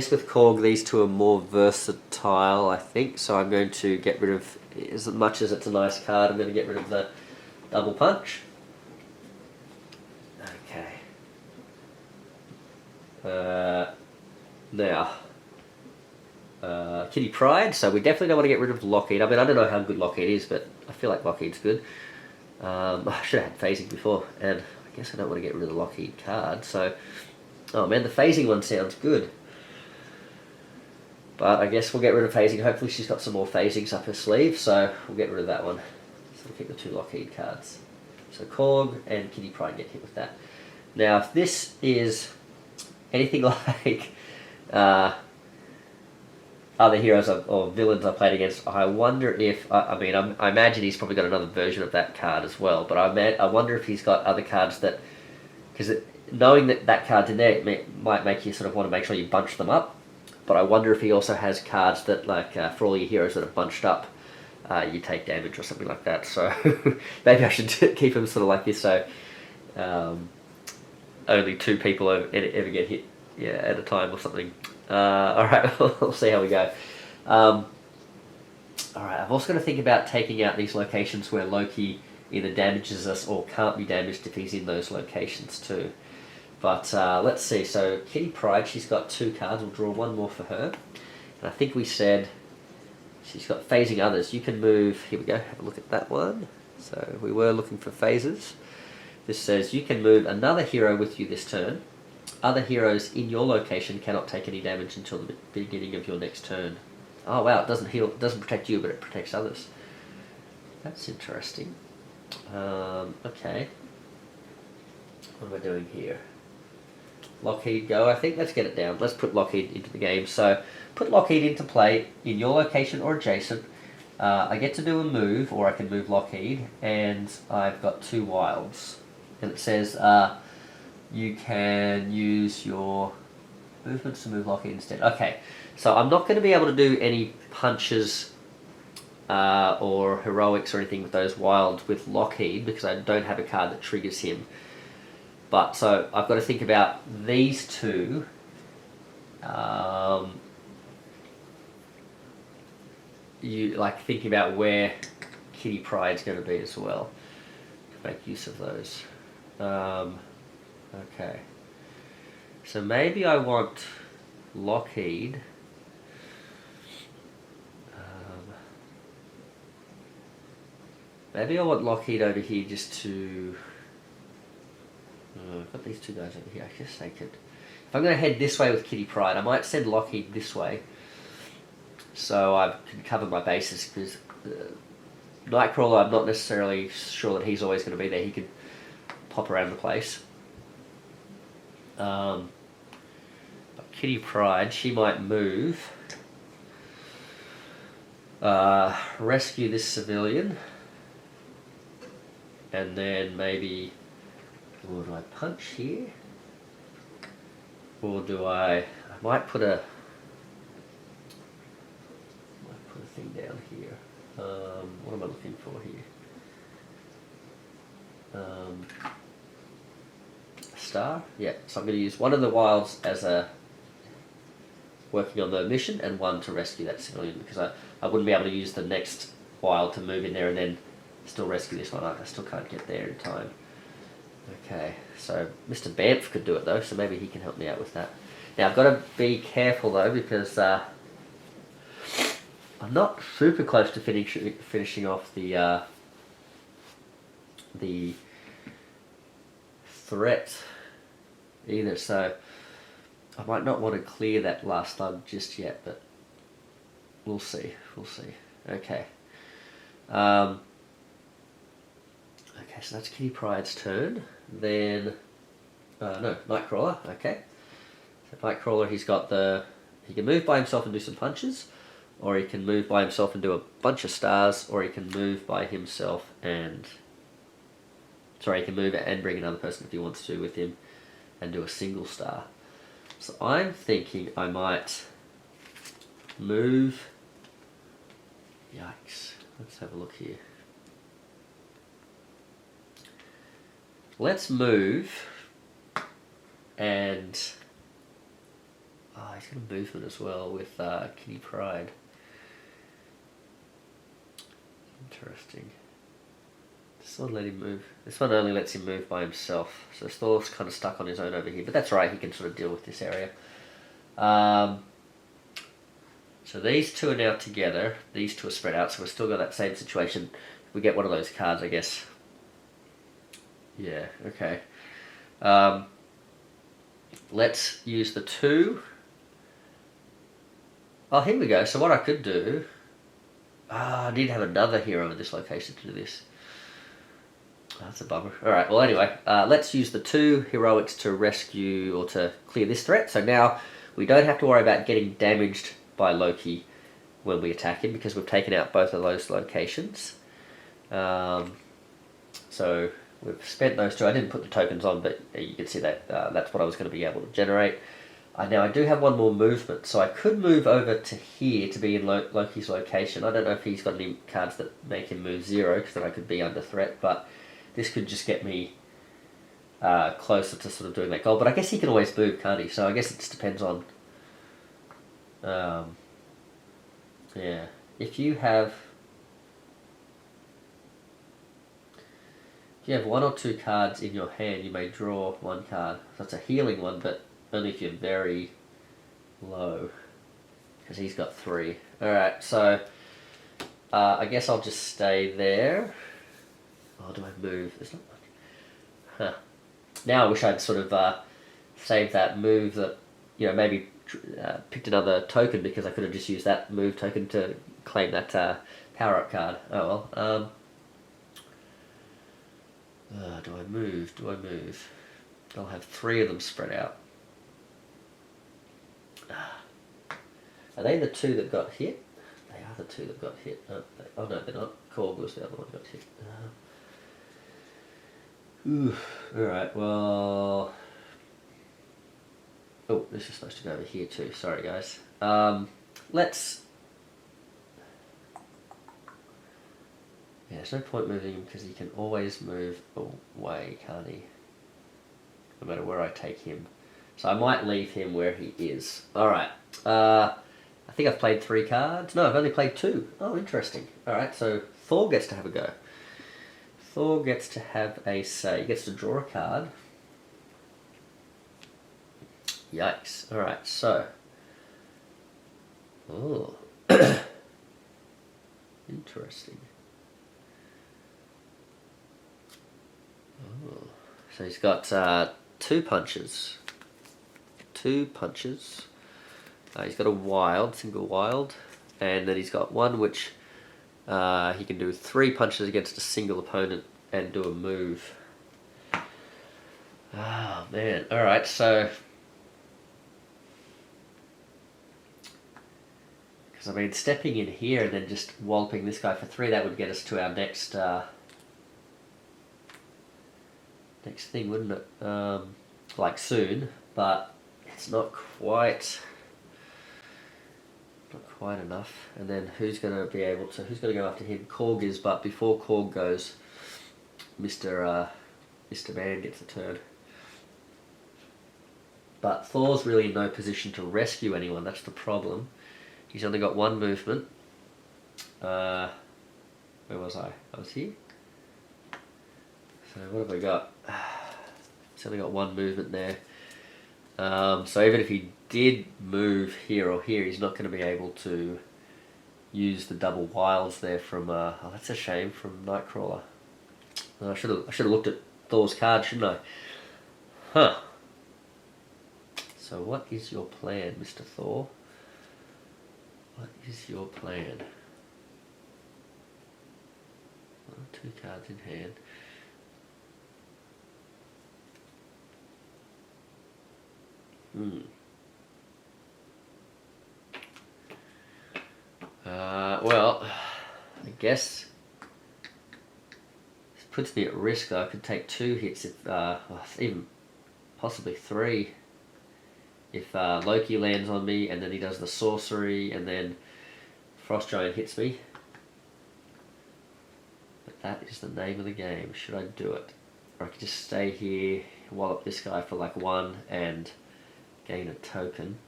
with Korg, these 2 are more versatile, I think, so I'm going to get rid of, as much as it's a nice card, I'm going to get rid of the double punch. Okay. Now, Kitty Pryde, so we definitely don't want to get rid of Lockheed. I mean, I don't know how good Lockheed is, but I feel like Lockheed's good. I should have had phasing before, and I guess I don't want to get rid of the Lockheed card, so... Oh man, the phasing one sounds good. But I guess we'll get rid of phasing. Hopefully she's got some more phasings up her sleeve, so we'll get rid of that one. So we'll keep the 2 Lockheed cards. So Korg and Kitty Pryde get hit with that. Now, if this is anything like... other heroes or villains I played against, I wonder if... I imagine he's probably got another version of that card as well, but I wonder if he's got other cards that... Because knowing that card's in there, it might make you sort of want to make sure you bunch them up, but I wonder if he also has cards that, like, for all your heroes that are bunched up, you take damage or something like that, so maybe I should keep him sort of like this, so only 2 people ever get hit at a time or something. Alright, we'll see how we go. Alright, I've also got to think about taking out these locations where Loki either damages us or can't be damaged if he's in those locations too. But let's see, so Kitty Pryde, she's got 2 cards, we'll draw 1 more for her. And I think we said she's got phasing others. You can move, here we go, have a look at that one. So we were looking for phases. This says you can move another hero with you this turn. Other heroes in your location cannot take any damage until the beginning of your next turn. Oh wow, it doesn't heal, it doesn't protect you, but it protects others. That's interesting. Okay. What am I doing here? Lockheed go, I think. Let's get it down. Let's put Lockheed into the game. So, put Lockheed into play in your location or adjacent. I get to do a move, or I can move Lockheed, and I've got 2 wilds. And it says, you can use your movements to move Lockheed instead. Okay, so I'm not going to be able to do any punches or heroics or anything with those wilds with Lockheed because I don't have a card that triggers him. But so I've got to think about these 2. You like thinking about where Kitty Pryde's going to be as well. Make use of those. Okay. So maybe I want Lockheed. Maybe I want Lockheed over here just to... I've got these 2 guys over here. I guess they could... If I'm going to head this way with Kitty Pryde, I might send Lockheed this way. So I can cover my bases, because Nightcrawler, I'm not necessarily sure that he's always going to be there. He could pop around the place. But Kitty Pryde, she might move. Rescue this civilian. And then maybe... Or do I punch here? Or do I might put a thing down here. What am I looking for here? A star? Yeah, so I'm going to use one of the wilds as a working on the mission and 1 to rescue that civilian, because I wouldn't be able to use the next wild to move in there and then still rescue this one. I still can't get there in time. Okay, so Mr. Banff could do it though, so maybe he can help me out with that. Now I've got to be careful though, because I'm not super close to finishing off the threat either, so I might not want to clear that last slug just yet, but we'll see. Okay. Okay, so that's Kitty Pryde's turn. Then No, Nightcrawler, okay. So Nightcrawler, he can move by himself and do some punches, or he can move by himself and do a bunch of stars, or he can move by himself and... Sorry, he can move and bring another person if he wants to with him and do a single star. So I'm thinking I might move... Yikes. Let's have a look here. Let's move and... Oh, he's got a movement as well with Kitty Pryde. Interesting. This one let him move. This one only lets him move by himself. So Thor's kind of stuck on his own over here. But that's right, he can sort of deal with this area. So these two are now together. These two are spread out. So we've still got that same situation. We get one of those cards, I guess. Yeah, okay. Let's use the two. Oh, here we go. So what I could do... I need to have another hero in this location to do this. That's a bummer. Alright, well anyway, let's use the two heroics to rescue or to clear this threat. So now we don't have to worry about getting damaged by Loki when we attack him because we've taken out both of those locations. So we've spent those two. I didn't put the tokens on, but you can see that that's what I was going to be able to generate. Now I do have one more movement, so I could move over to here to be in Loki's location. I don't know if he's got any cards that make him move 0, because then I could be under threat, but this could just get me closer to sort of doing that goal. But I guess he can always move, can't he? So I guess it just depends on... yeah. If you have one or two cards in your hand, you may draw one card. So it's a healing one, but only if you're very low, because he's got 3. Alright, so I guess I'll just stay there. Oh, do I move? There's not much. Huh. Now I wish I'd sort of saved that move that, maybe picked another token, because I could have just used that move token to claim that power-up card. Oh well. Do I move? I'll have 3 of them spread out. Are they the 2 that got hit? They are the 2 that got hit. Oh no, they're not. Korg was the other one that got hit. Alright, well... Oh, this is supposed to go over here too. Sorry, guys. Let's... Yeah, there's no point moving him because he can always move away, can't he? No matter where I take him. So I might leave him where he is. Alright. I think I've played 3 cards. No, I've only played 2. Oh, interesting. Alright, so Thor gets to have a go. Thor gets to have a say. He gets to draw a card. Yikes. Alright, so... Oh. Interesting. Oh. So he's got 2 punches. 2 punches. He's got a wild, single wild. And then he's got one which he can do 3 punches against a single opponent and do a move. Oh, man. Alright, so... Because, I mean, stepping in here and then just walloping this guy for 3, that would get us to our next... next thing, wouldn't it? Like soon, but it's not quite enough. And then who's going to go after him? Korg is, but before Korg goes, Mr. Man gets a turn. But Thor's really in no position to rescue anyone, that's the problem. He's only got 1 movement. Where was I? I was here? So what have I got? He's only got 1 movement there. So even if he did move here or here, he's not going to be able to use the double wilds there from... oh, that's a shame, from Nightcrawler. I should have looked at Thor's card, shouldn't I? Huh. So what is your plan, Mr. Thor? What is your plan? 2 cards in hand. Well, I guess this puts me at risk though. I could take 2 hits if, even possibly 3. If Loki lands on me and then he does the sorcery and then Frost Giant hits me. But that is the name of the game. Should I do it? Or I could just stay here, wallop this guy for like 1 and gain a token.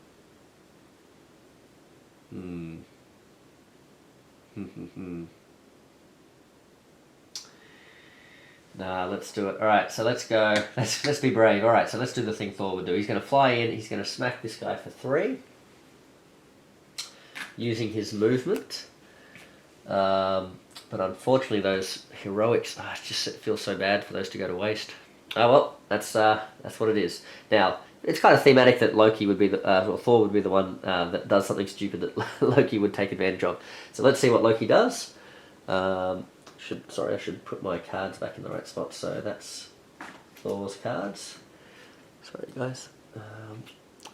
Nah, let's do it. Alright, so let's go. Let's be brave. Alright, so let's do the thing Thor would do. He's going to fly in, he's going to smack this guy for 3. Using his movement. But unfortunately those heroics, it just feels so bad for those to go to waste. Oh well, that's what it is. Now, it's kind of thematic that Loki would be or Thor would be the one that does something stupid that Loki would take advantage of. So let's see what Loki does. I should put my cards back in the right spot. So that's Thor's cards. Sorry guys.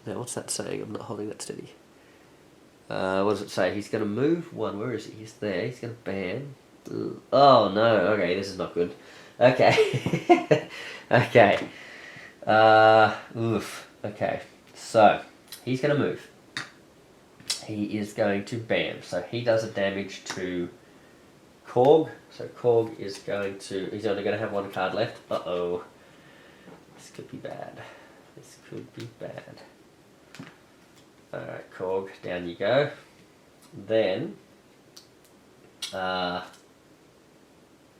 Now what's that saying? I'm not holding that steady. What does it say? He's going to move 1. Where is he? He's there. He's going to ban. Oh no. Okay, this is not good. Okay. Okay. Oof. Okay. So he's going to move. He is going to ban. So he does a damage to Korg. So Korg is going to. He's only going to have 1 card left. Uh-oh. This could be bad. This could be bad. Alright, Korg, down you go. Then, who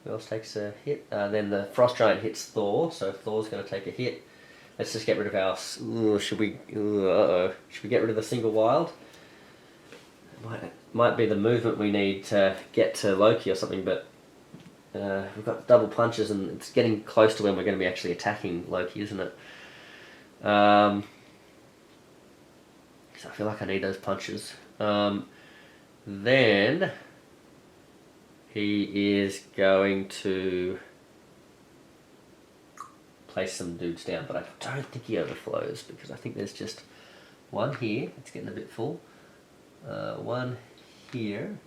else takes a hit? Then the Frost Giant hits Thor, so Thor's going to take a hit. Let's just get rid of our... should we get rid of the single wild? Might be the movement we need to get to Loki or something, but we've got double punches and it's getting close to when we're going to be actually attacking Loki, isn't it? I feel like I need those punches. Then he is going to place some dudes down, but I don't think he overflows because I think there's just 1 here. It's getting a bit full. 1 here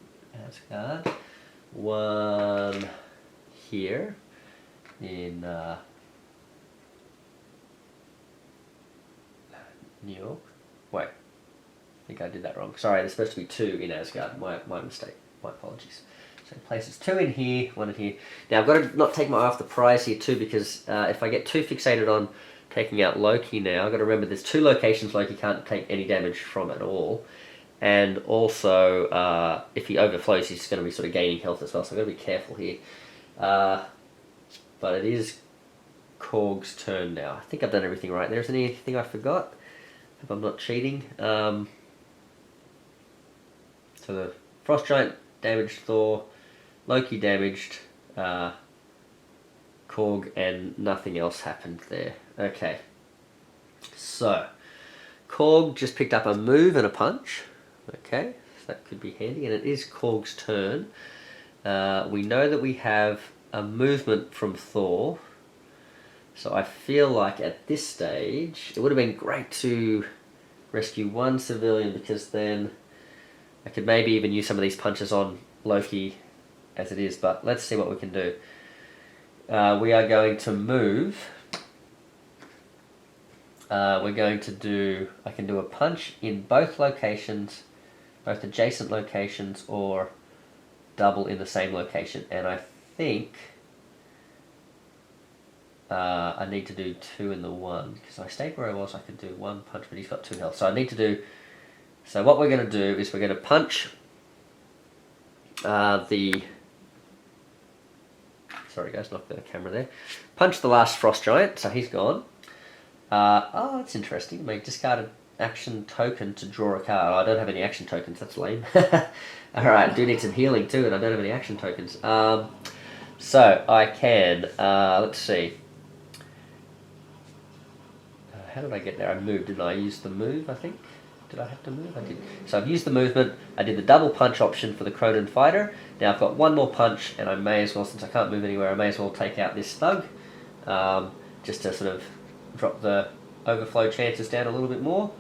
as guard. 1 here in New York. Wait. I think I did that wrong. Sorry, there's supposed to be 2 in Asgard. My mistake. My apologies. So he places 2 in here, 1 in here. Now I've got to not take my eye off the prize here too, because if I get too fixated on taking out Loki now, I've got to remember there's 2 locations Loki can't take any damage from at all. And also, if he overflows, he's going to be sort of gaining health as well, so I've got to be careful here. But it is Korg's turn now. I think I've done everything right. There's anything I forgot? If I'm not cheating. So the Frost Giant damaged Thor, Loki damaged Korg, and nothing else happened there. Okay. So, Korg just picked up a move and a punch. Okay, so that could be handy, and it is Korg's turn. We know that we have a movement from Thor, so I feel like at this stage it would have been great to rescue 1 civilian, because then I could maybe even use some of these punches on Loki as it is, but let's see what we can do. We are going to move. We're going to do... I can do a punch in both locations, both adjacent locations, or double in the same location. And I think I need to do 2 in the 1, because I stayed where I was. I could do 1 punch, but he's got 2 health. So I need to do... So what we're going to do is we're going to punch the... Sorry guys, knocked the camera there. Punch the last Frost Giant, so he's gone. Oh, that's interesting. Make discarded action token to draw a card. Oh, I don't have any action tokens, that's lame. Alright, I do need some healing too, and I don't have any action tokens. So I can, let's see. How did I get there? I moved, didn't I? I used the move, I think. Did I have to move? I did. So I've used the movement. I did the double punch option for the Cronin fighter. Now I've got 1 more punch, and I may as well, since I can't move anywhere, I may as well take out this thug, just to sort of drop the overflow chances down a little bit more.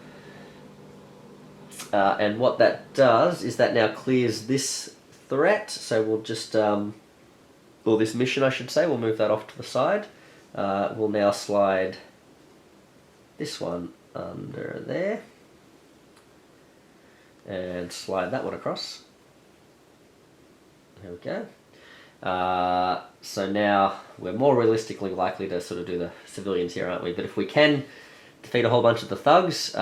And what that does is that now clears this threat, so we'll just, or this mission I should say, we'll move that off to the side. We'll now slide this one under there, and slide that one across. There we go. So now we're more realistically likely to sort of do the civilians here, aren't we? But if we can defeat a whole bunch of the thugs,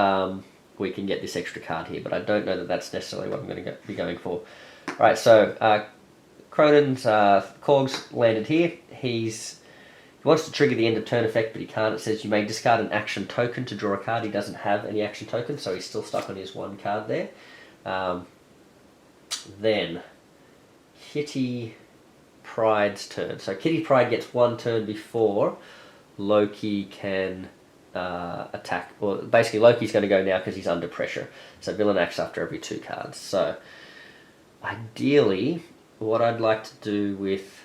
we can get this extra card here, but I don't know that that's necessarily what I'm going to be going for. Alright, so Cronin's Korg's landed here. He wants to trigger the end of turn effect, but he can't. It says you may discard an action token to draw a card. He doesn't have any action tokens, so he's still stuck on his one card there. Then Kitty Pride's turn. So Kitty Pryde gets one turn before Loki can attack. Well, basically Loki's going to go now because he's under pressure. So villain acts after every 2 cards. So ideally, what I'd like to do with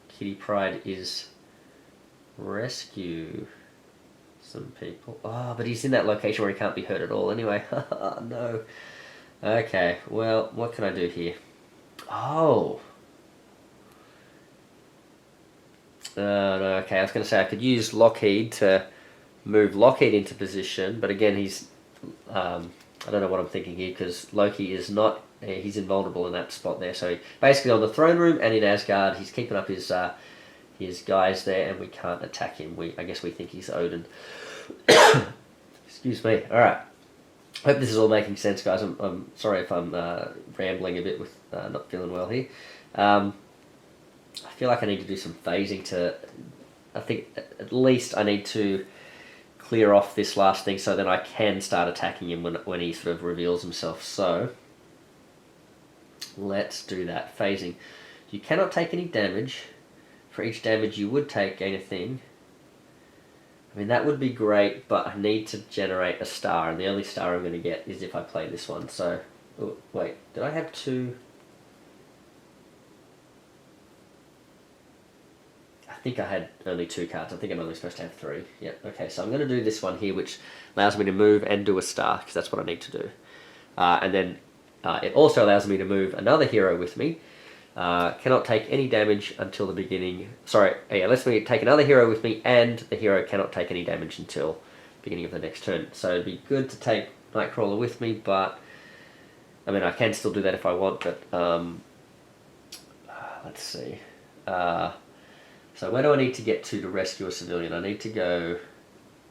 Kitty Pryde is rescue some people. Oh, but he's in that location where he can't be hurt at all anyway. No. Okay, well, what can I do here? Oh. No, okay, I was going to say I could use Lockheed to move Lockheed into position, but again, he's, I don't know what I'm thinking here, because Loki is not, he's invulnerable in that spot there, so basically on the throne room and in Asgard, he's keeping up his guys there, and we can't attack him. I guess we think he's Odin. Excuse me. Alright. Hope this is all making sense, guys. I'm sorry if I'm rambling a bit with not feeling well here. I feel like I need to do some phasing to... I think at least I need to clear off this last thing so then I can start attacking him when he sort of reveals himself. So, let's do that. Phasing. You cannot take any damage. For each damage you would take, gain a thing. I mean, that would be great, but I need to generate a star, and the only star I'm going to get is if I play this one. So, oh, wait, did I have 2? I think I had only 2 cards. I think I'm only supposed to have 3. Yeah, okay, so I'm going to do this one here, which allows me to move and do a star, because that's what I need to do. And then it also allows me to move another hero with me. Cannot take any damage until the beginning. Sorry, yeah, lets me take another hero with me, and the hero cannot take any damage until the beginning of the next turn. So it'd be good to take Nightcrawler with me, but I mean, I can still do that if I want, but let's see. So where do I need to get to rescue a civilian? I need to go...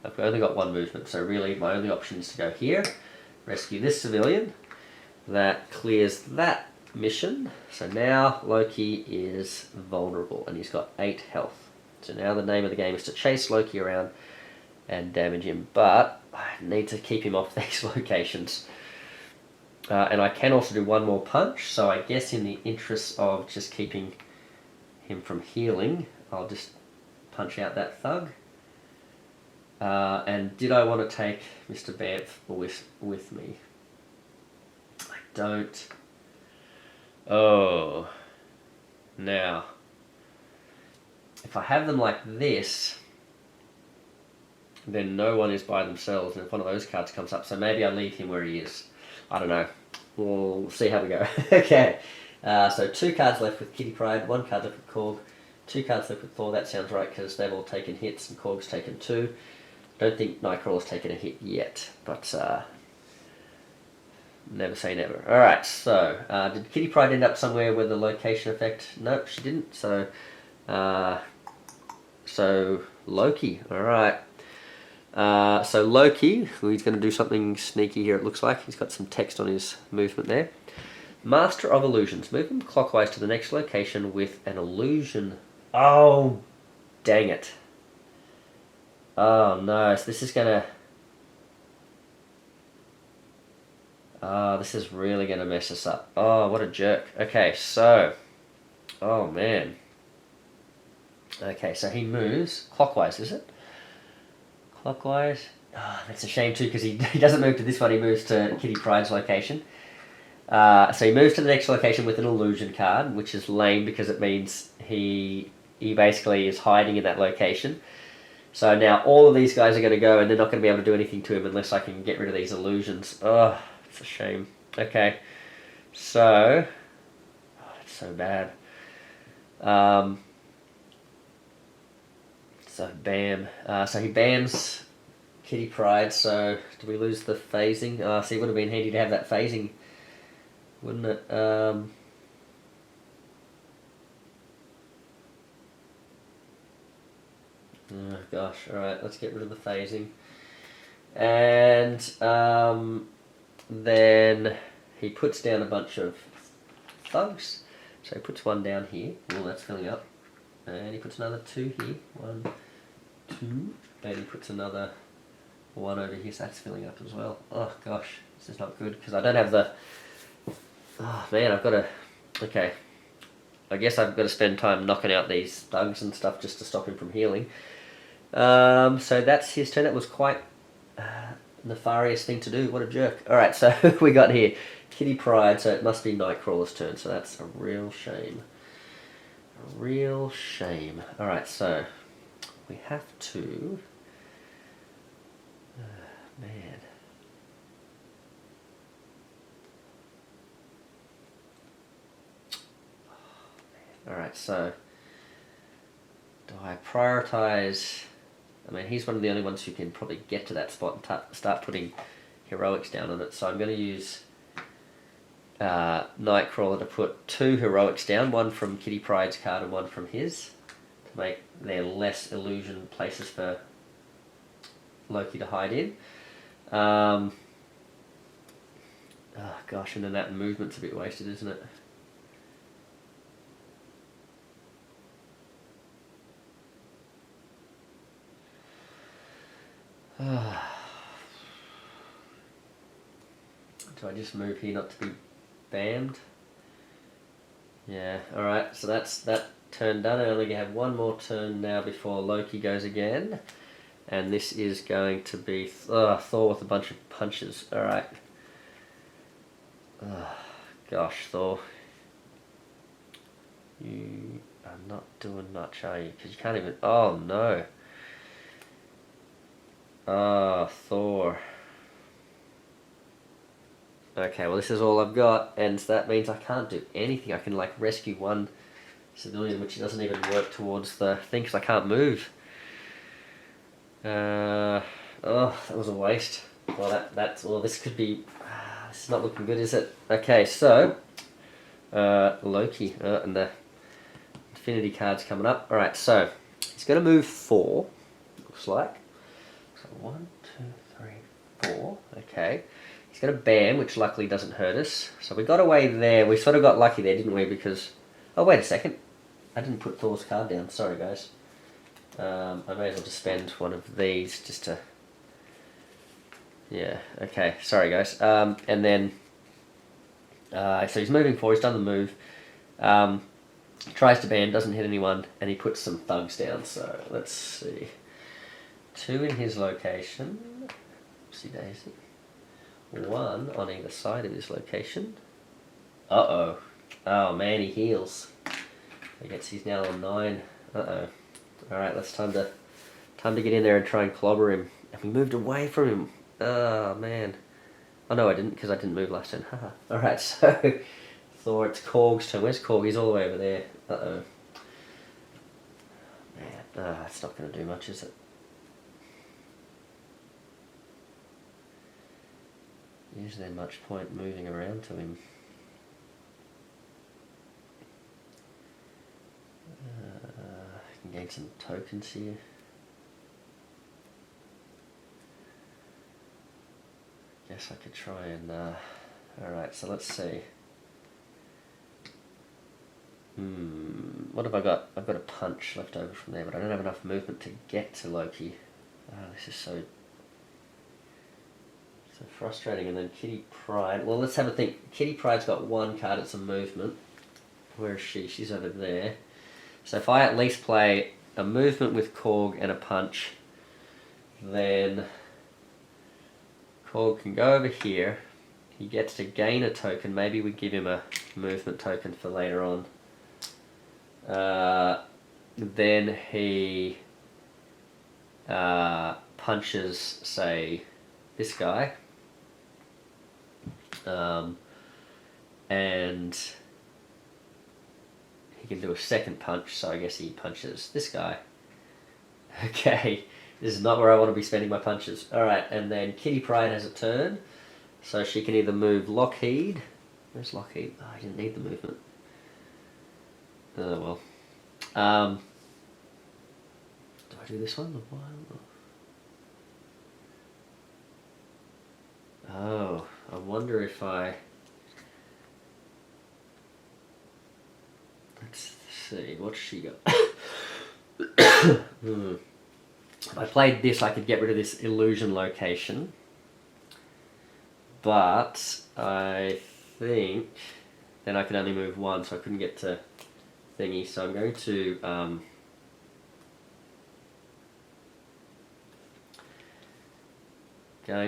I've only got 1 movement, so really my only option is to go here, rescue this civilian. That clears that mission. So now Loki is vulnerable, and he's got 8 health. So now the name of the game is to chase Loki around and damage him, but I need to keep him off these locations. And I can also do 1 more punch, so I guess in the interest of just keeping him from healing, I'll just punch out that thug. And did I want to take Mr. Banff with me? I don't. Oh. Now, if I have them like this, then no one is by themselves, and if one of those cards comes up, so maybe I leave him where he is. I don't know. We'll see how we go. Okay. So 2 cards left with Kitty Pryde, 1 card left with Korg, 2 cards left with Thor. That sounds right because they've all taken hits and Korg's taken 2. Don't think Nightcrawler's taken a hit yet, but never say never. Alright, so did Kitty Pryde end up somewhere with the location effect? Nope, she didn't. So Loki. Alright. So Loki, he's going to do something sneaky here, it looks like. He's got some text on his movement there. Master of Illusions. Move them clockwise to the next location with an illusion. Oh, dang it. Oh no, so this is gonna... Oh, this is really gonna mess us up. Oh, what a jerk. Okay, so... Oh man. Okay, so he moves clockwise, is it? Clockwise? Oh, that's a shame too, because he doesn't move to this one, he moves to Kitty Pryde's location. So he moves to the next location with an illusion card, which is lame because it means he basically is hiding in that location. So now all of these guys are going to go, and they're not going to be able to do anything to him unless I can get rid of these illusions. Oh, it's a shame. Okay, so... Oh, that's so bad. So bam. So he bans Kitty Pryde, so do we lose the phasing? Oh, see, it would have been handy to have that phasing, wouldn't it? Oh gosh, alright, let's get rid of the phasing. And then he puts down a bunch of thugs. So he puts one down here. Oh, that's filling up. And he puts another 2 here. 1, 2. And he puts another 1 over here, so that's filling up as well. Oh gosh, this is not good because I don't have the... Oh man, I've got to... Okay. I guess I've got to spend time knocking out these thugs and stuff just to stop him from healing. So that's his turn. That was quite nefarious thing to do. What a jerk. Alright, so we got here Kitty Pryde, so it must be Nightcrawler's turn, so that's a real shame. A real shame. Alright, so we have to... man. Alright, so do I prioritize... I mean, he's one of the only ones who can probably get to that spot and start putting heroics down on it. So I'm going to use Nightcrawler to put 2 heroics down, one from Kitty Pryde's card and one from his, to make there less illusion places for Loki to hide in. Oh gosh, and then that movement's a bit wasted, isn't it? Do I just move here not to be bammed? Yeah, alright, so that's that turn done. I only have one more turn now before Loki goes again. And this is going to be Thor with a bunch of punches. Alright. Gosh, Thor. You are not doing much, are you? Because you can't even... Oh, no. Ah, Thor. Okay, well this is all I've got, and that means I can't do anything. I can like rescue one civilian, which doesn't even work towards the thing because I can't move. Oh, that was a waste. Well, well, this could be... this is not looking good, is it? Okay, so Loki and the Infinity card's coming up. All right, so he's going to move 4. Looks like. So 1, 2, 3, 4. Okay. He's got a bam, which luckily doesn't hurt us. So we got away there. We sort of got lucky there, didn't we? Because... Oh, wait a second. I didn't put Thor's card down. Sorry, guys. I may as well just spend one of these just to... Yeah, okay. Sorry, guys. And then... so he's moving 4. He's done the move. Tries to bam, doesn't hit anyone, and he puts some thugs down. So, let's see. 2 in his location. Oopsie daisy. 1 on either side of his location. Uh-oh. Oh, man, he heals. I guess he's now on 9. Uh-oh. Alright, let's time to get in there and try and clobber him. And we moved away from him. Oh, man. Oh, no, I didn't, because I didn't move last turn. Haha. Alright, so... Thor, it's Korg's turn. Where's Korg? He's all the way over there. Uh-oh. Man, that's not going to do much, is it? Is there much point moving around to him? I can gain some tokens here. Guess I could try and... Alright, so let's see. What have I got? I've got a punch left over from there, but I don't have enough movement to get to Loki. This is so frustrating. And then Kitty Pryde. Well, let's have a think. Kitty Pryde's got 1 card. It's a movement. Where is she? She's over there. So if I at least play a movement with Korg and a punch, then Korg can go over here. He gets to gain a token. Maybe we give him a movement token for later on. Then he punches, say, this guy, and he can do a second punch, so I guess he punches this guy. Okay, this is not where I want to be spending my punches. Alright, and then Kitty Pryde has a turn, so she can either move Lockheed. Where's Lockheed? Oh, I didn't need the movement. Oh well. Do I do this one? Oh, I wonder if I... Let's see, what's she got? If I played this, I could get rid of this illusion location. But I think then I could only move one, so I couldn't get to thingy. So I'm going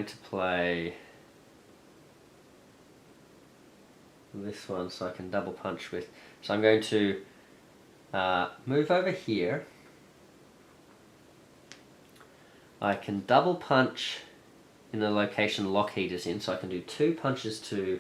to play this one so I can double punch with. So I'm going to move over here. I can double punch in the location Lockheed is in, so I can do 2 punches to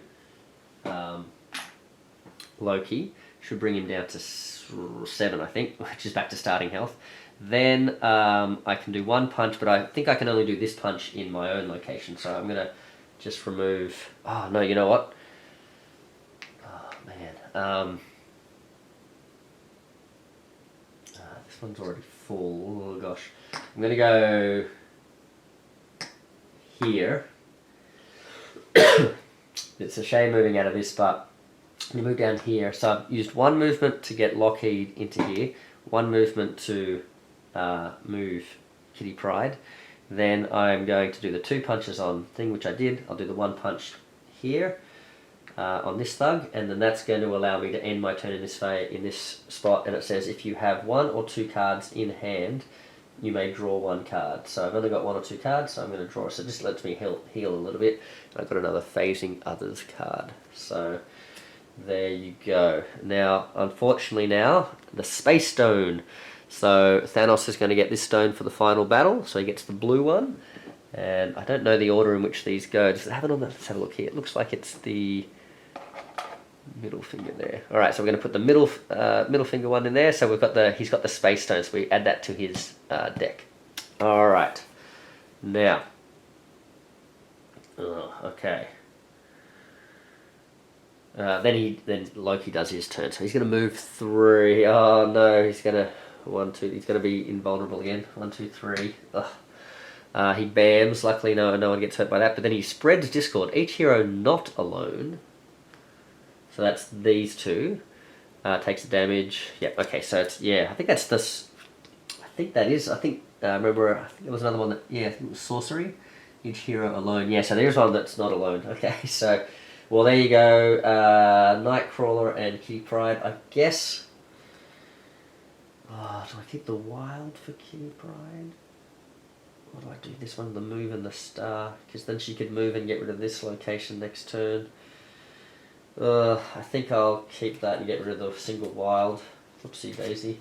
Loki. Should bring him down to 7, I think, which is back to starting health. Then I can do 1 punch, but I think I can only do this punch in my own location, so I'm going to just remove... Oh, no, you know what? Oh, man. This one's already full. Oh, gosh. I'm going to go here. It's a shame moving out of this, but I'm going to move down here. So I've used 1 movement to get Lockheed into here, 1 movement to move Kitty Pryde. Then I'm going to do the 2 punches on thing, which I did. I'll do the 1 punch here on this thug, and then that's going to allow me to end my turn in this spot. And it says if you have 1 or 2 cards in hand, you may draw 1 card. So I've only got 1 or 2 cards, so I'm going to draw. So it just lets me heal a little bit. I've got another Phasing Others card. So there you go. Now, unfortunately now, the Space Stone. So Thanos is going to get this stone for the final battle, so he gets the blue one. And I don't know the order in which these go. Does it have it on the... Let's have a look here. It looks like it's the middle finger there. Alright, so we're going to put the middle finger one in there. So we've got he's got the Space Stone, so we add that to his deck. Alright. Now. Okay. Then Loki does his turn. So he's going to move 3. Oh no, he's going to... 1, 2, he's going to be invulnerable again. 1, 2, 3. Ugh. He bams. Luckily, no one gets hurt by that. But then he spreads Discord. Each hero not alone. So that's these 2. Takes the damage. Yep. Okay. So it's I think that's this. I think that is. I think remember. I think there was another one that. Yeah. I think it was sorcery. Each hero alone. Yeah. So there's one that's not alone. Okay. So, well, there you go. Nightcrawler and Kitty Pryde. I guess. Oh, do I keep the wild for Kitty Pryde? Or do I do this one, the move and the star? Because then she could move and get rid of this location next turn. I think I'll keep that and get rid of the single wild. Whoopsie daisy.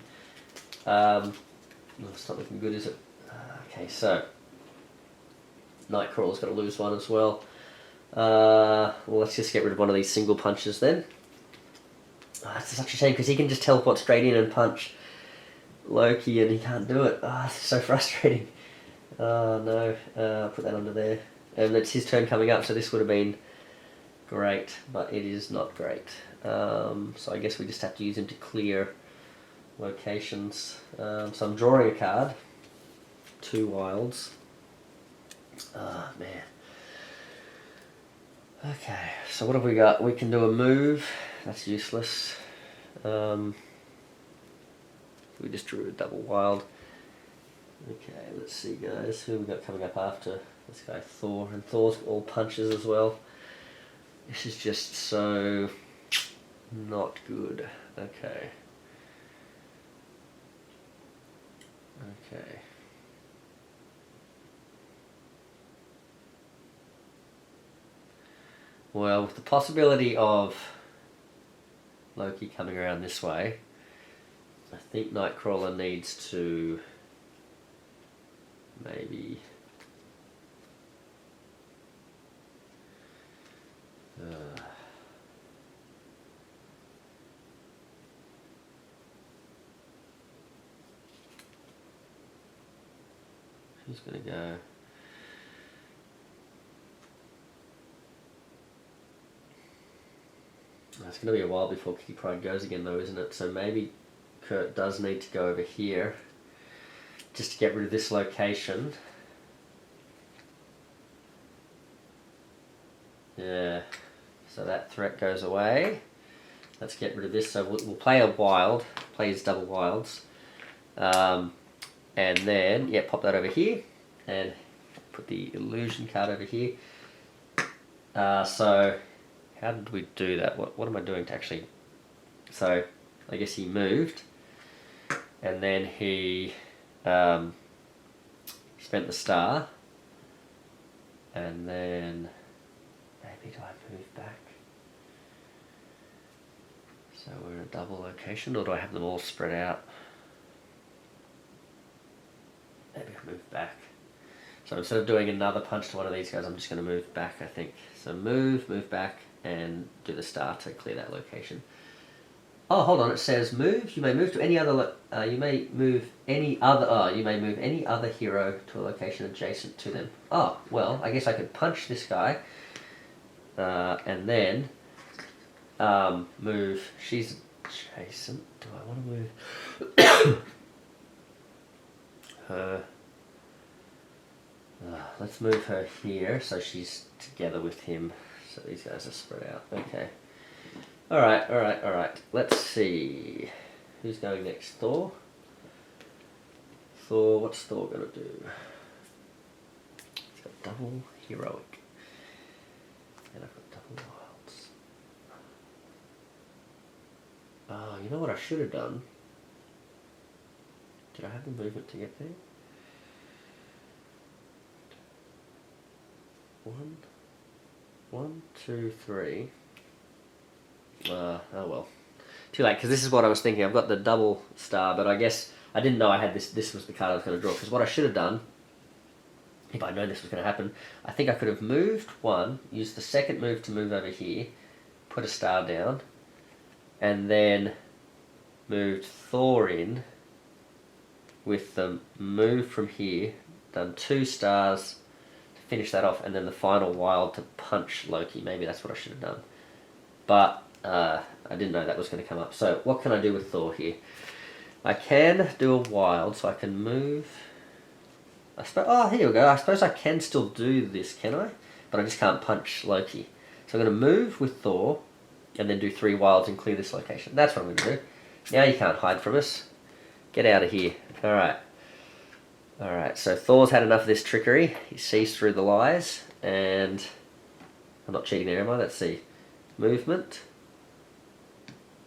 It's not looking good, is it? Okay, so Nightcrawler's got to lose 1 as well. Well, let's just get rid of one of these single punches then. It's such a shame because he can just teleport straight in and punch Loki and he can't do it. It's so frustrating. Oh no, I'll put that under there. And it's his turn coming up, so this would have been great, but it is not great. So I guess we just have to use him to clear locations. So I'm drawing a card. 2 wilds. Oh man. Okay, so what have we got? We can do a move. That's useless. We just drew a double wild. Okay, let's see guys, who have we got coming up after this guy, Thor, and Thor's all punches as well. This is just so not good. Okay. Okay. Well, with the possibility of Loki coming around this way, I think Nightcrawler needs to maybe. Who's going to go? It's going to be a while before Kitty Pryde goes again though, isn't it? So maybe Kurt does need to go over here just to get rid of this location. Yeah, so that threat goes away. Let's get rid of this. So we'll play a wild, play his double wilds. And then, yeah, pop that over here and put the illusion card over here. So how did we do that? What am I doing to actually... So I guess he moved and then he spent the star and then maybe do I move back? So we're in a double location, or do I have them all spread out? Maybe I'll move back. So instead of doing another punch to one of these guys, I'm just going to move back, I think. So move back, and do the star to clear that location. Oh, hold on! It says move. You may move to any other. You may move any other. Oh, you may move any other hero to a location adjacent to them. Oh, well, I guess I could punch this guy, and then move. She's adjacent. Do I want to move her? Let's move her here so she's together with him. So these guys are spread out. Okay. Alright. Let's see. Who's going next? Thor? Thor, what's Thor gonna do? He's got double heroic. And I've got double wilds. Oh, you know what I should have done? Did I have the movement to get there? One, two, three. Oh well. Too late, because this is what I was thinking. I've got the double star, but I guess I didn't know I had this. This was the card I was going to draw, because what I should have done, if I known this was going to happen, I think I could have moved one, used the second move to move over here, put a star down, and then moved Thor in with the move from here, done 2 stars, finish that off, and then the final wild to punch Loki. Maybe that's what I should have done. But I didn't know that was going to come up. So what can I do with Thor here? I can do a wild, so I can move... oh, here we go. I suppose I can still do this, can I? But I just can't punch Loki. So I'm going to move with Thor, and then do 3 wilds and clear this location. That's what I'm going to do. Now you can't hide from us. Get out of here. Alright. Alright, so Thor's had enough of this trickery. He sees through the lies, and I'm not cheating there, am I? Let's see. Movement.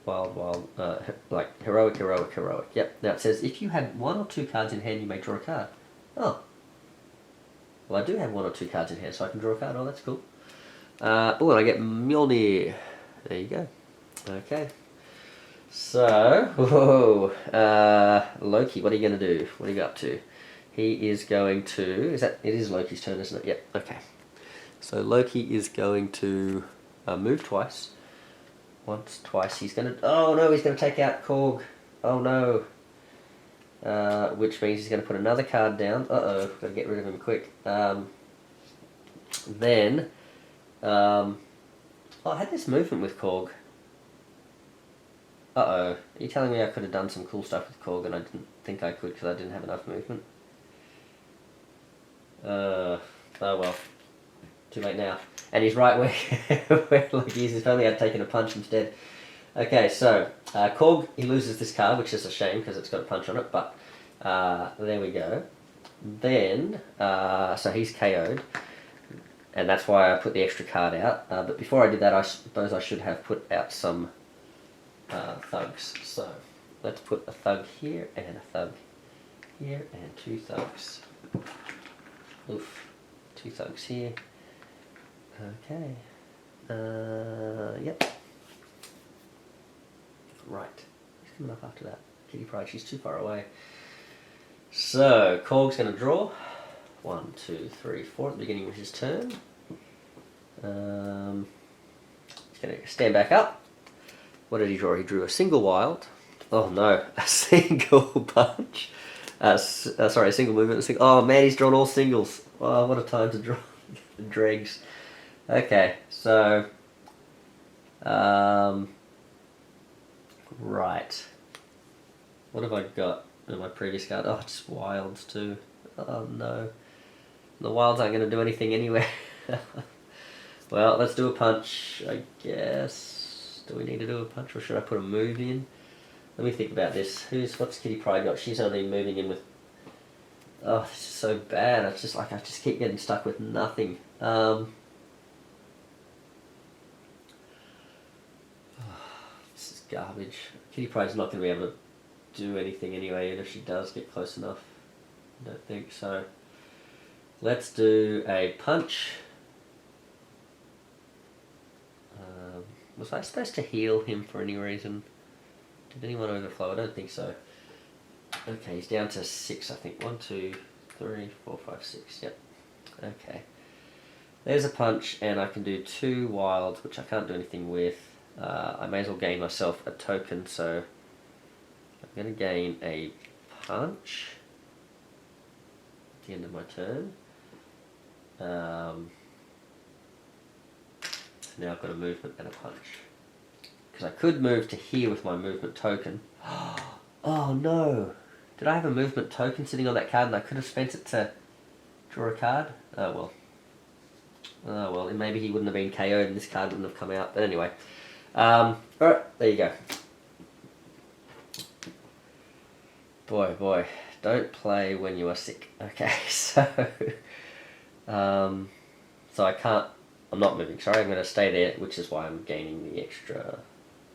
Wild, like heroic. Yep, now it says if you had 1 or 2 cards in hand, you may draw a card. Oh. Well, I do have 1 or 2 cards in hand, so I can draw a card. Oh, that's cool. Oh, and I get Mjolnir. There you go. Okay. So, Loki, what are you going to do? What are you up to? He is going to... it is Loki's turn, isn't it? Yep, okay. So Loki is going to move twice. Once, twice. He's going to... Oh no, he's going to take out Korg. Oh no. Which means he's going to put another card down. Uh-oh, got to get rid of him quick. Then... I had this movement with Korg. Uh-oh. Are you telling me I could have done some cool stuff with Korg and I didn't think I could because I didn't have enough movement? Oh well. Too late now. And he's right where Loki is. If only I'd taken a punch instead. Okay, so Korg, he loses this card, which is a shame because it's got a punch on it, but there we go. Then, so he's KO'd, and that's why I put the extra card out. But before I did that, I suppose I should have put out some thugs. So let's put a thug here and a thug here and 2 thugs. Oof, 2 thugs here. Okay. Yep. Right. He's coming up after that. Kitty Pryde, she's too far away. So Korg's going to draw. 1, 2, 3, 4 at the beginning of his turn. He's going to stand back up. What did he draw? He drew a single wild. Oh no, a single punch. Sorry, a single movement. Oh man, he's drawn all singles. Oh, what a time to draw the dregs. Okay, so right. What have I got in my previous card? Oh, just wilds too. Oh no. The wilds aren't going to do anything anyway. Well, let's do a punch, I guess. Do we need to do a punch, or should I put a move in? Let me think about this. What's Kitty Pryde got? She's only moving in with... Oh, this is so bad. It's just like I just keep getting stuck with nothing. This is garbage. Kitty Pryde's not going to be able to do anything anyway, even if she does get close enough. I don't think so. Let's do a punch. Was I supposed to heal him for any reason? Did anyone overflow? I don't think so. Okay, he's down to 6, I think. 1, 2, 3, 4, 5, 6. Yep. Okay. There's a punch, and I can do 2 wilds, which I can't do anything with. I may as well gain myself a token, so I'm going to gain a punch at the end of my turn. Now I've got a movement and a punch. Because I could move to here with my movement token. Oh no! Did I have a movement token sitting on that card and I could have spent it to draw a card? Oh well. Oh well, maybe he wouldn't have been KO'd and this card wouldn't have come out. But anyway. Alright, there you go. Boy, don't play when you are sick. Okay, so... so I can't... I'm not moving, sorry, I'm going to stay there, which is why I'm gaining the extra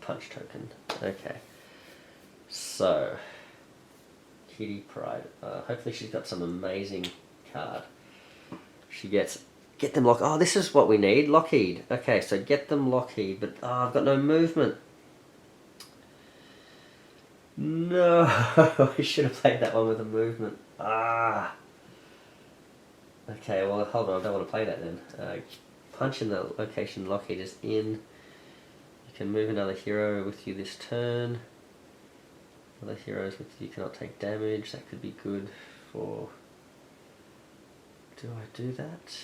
punch token. Okay. So, Kitty Pryde. Hopefully she's got some amazing card. She gets... Get them Lockheed. Oh, this is what we need. Lockheed. Okay, so get them Lockheed, but I've got no movement. No, I should have played that one with a movement. Okay, well, hold on, I don't want to play that then. Punch in the location Lockheed is in. You can move another hero with you this turn. Other heroes with you cannot take damage. That could be good for... Do I do that?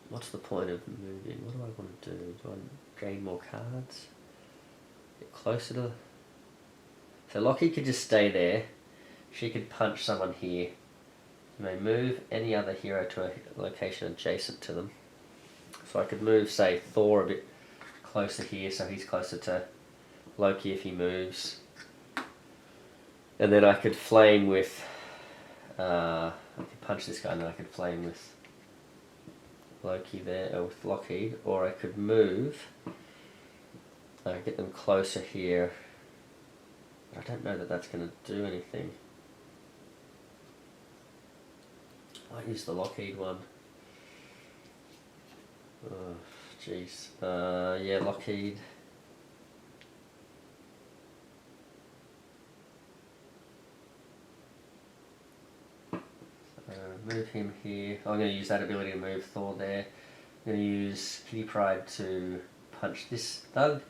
What's the point of moving? What do I want to do? Do I gain more cards? Get closer to... So Lockheed could just stay there. She could punch someone here. You may move any other hero to a location adjacent to them. So I could move, say, Thor a bit closer here, so he's closer to Loki if he moves. And then I could flame with... I could punch this guy and then I could flame with Loki there, or with Lockheed. Or I could move, get them closer here. But I don't know that that's going to do anything. I might use the Lockheed one. Oh, jeez. Yeah, Lockheed. Move him here. I'm going to use that ability to move Thor there. I'm going to use Kitty Pryde to punch this thug.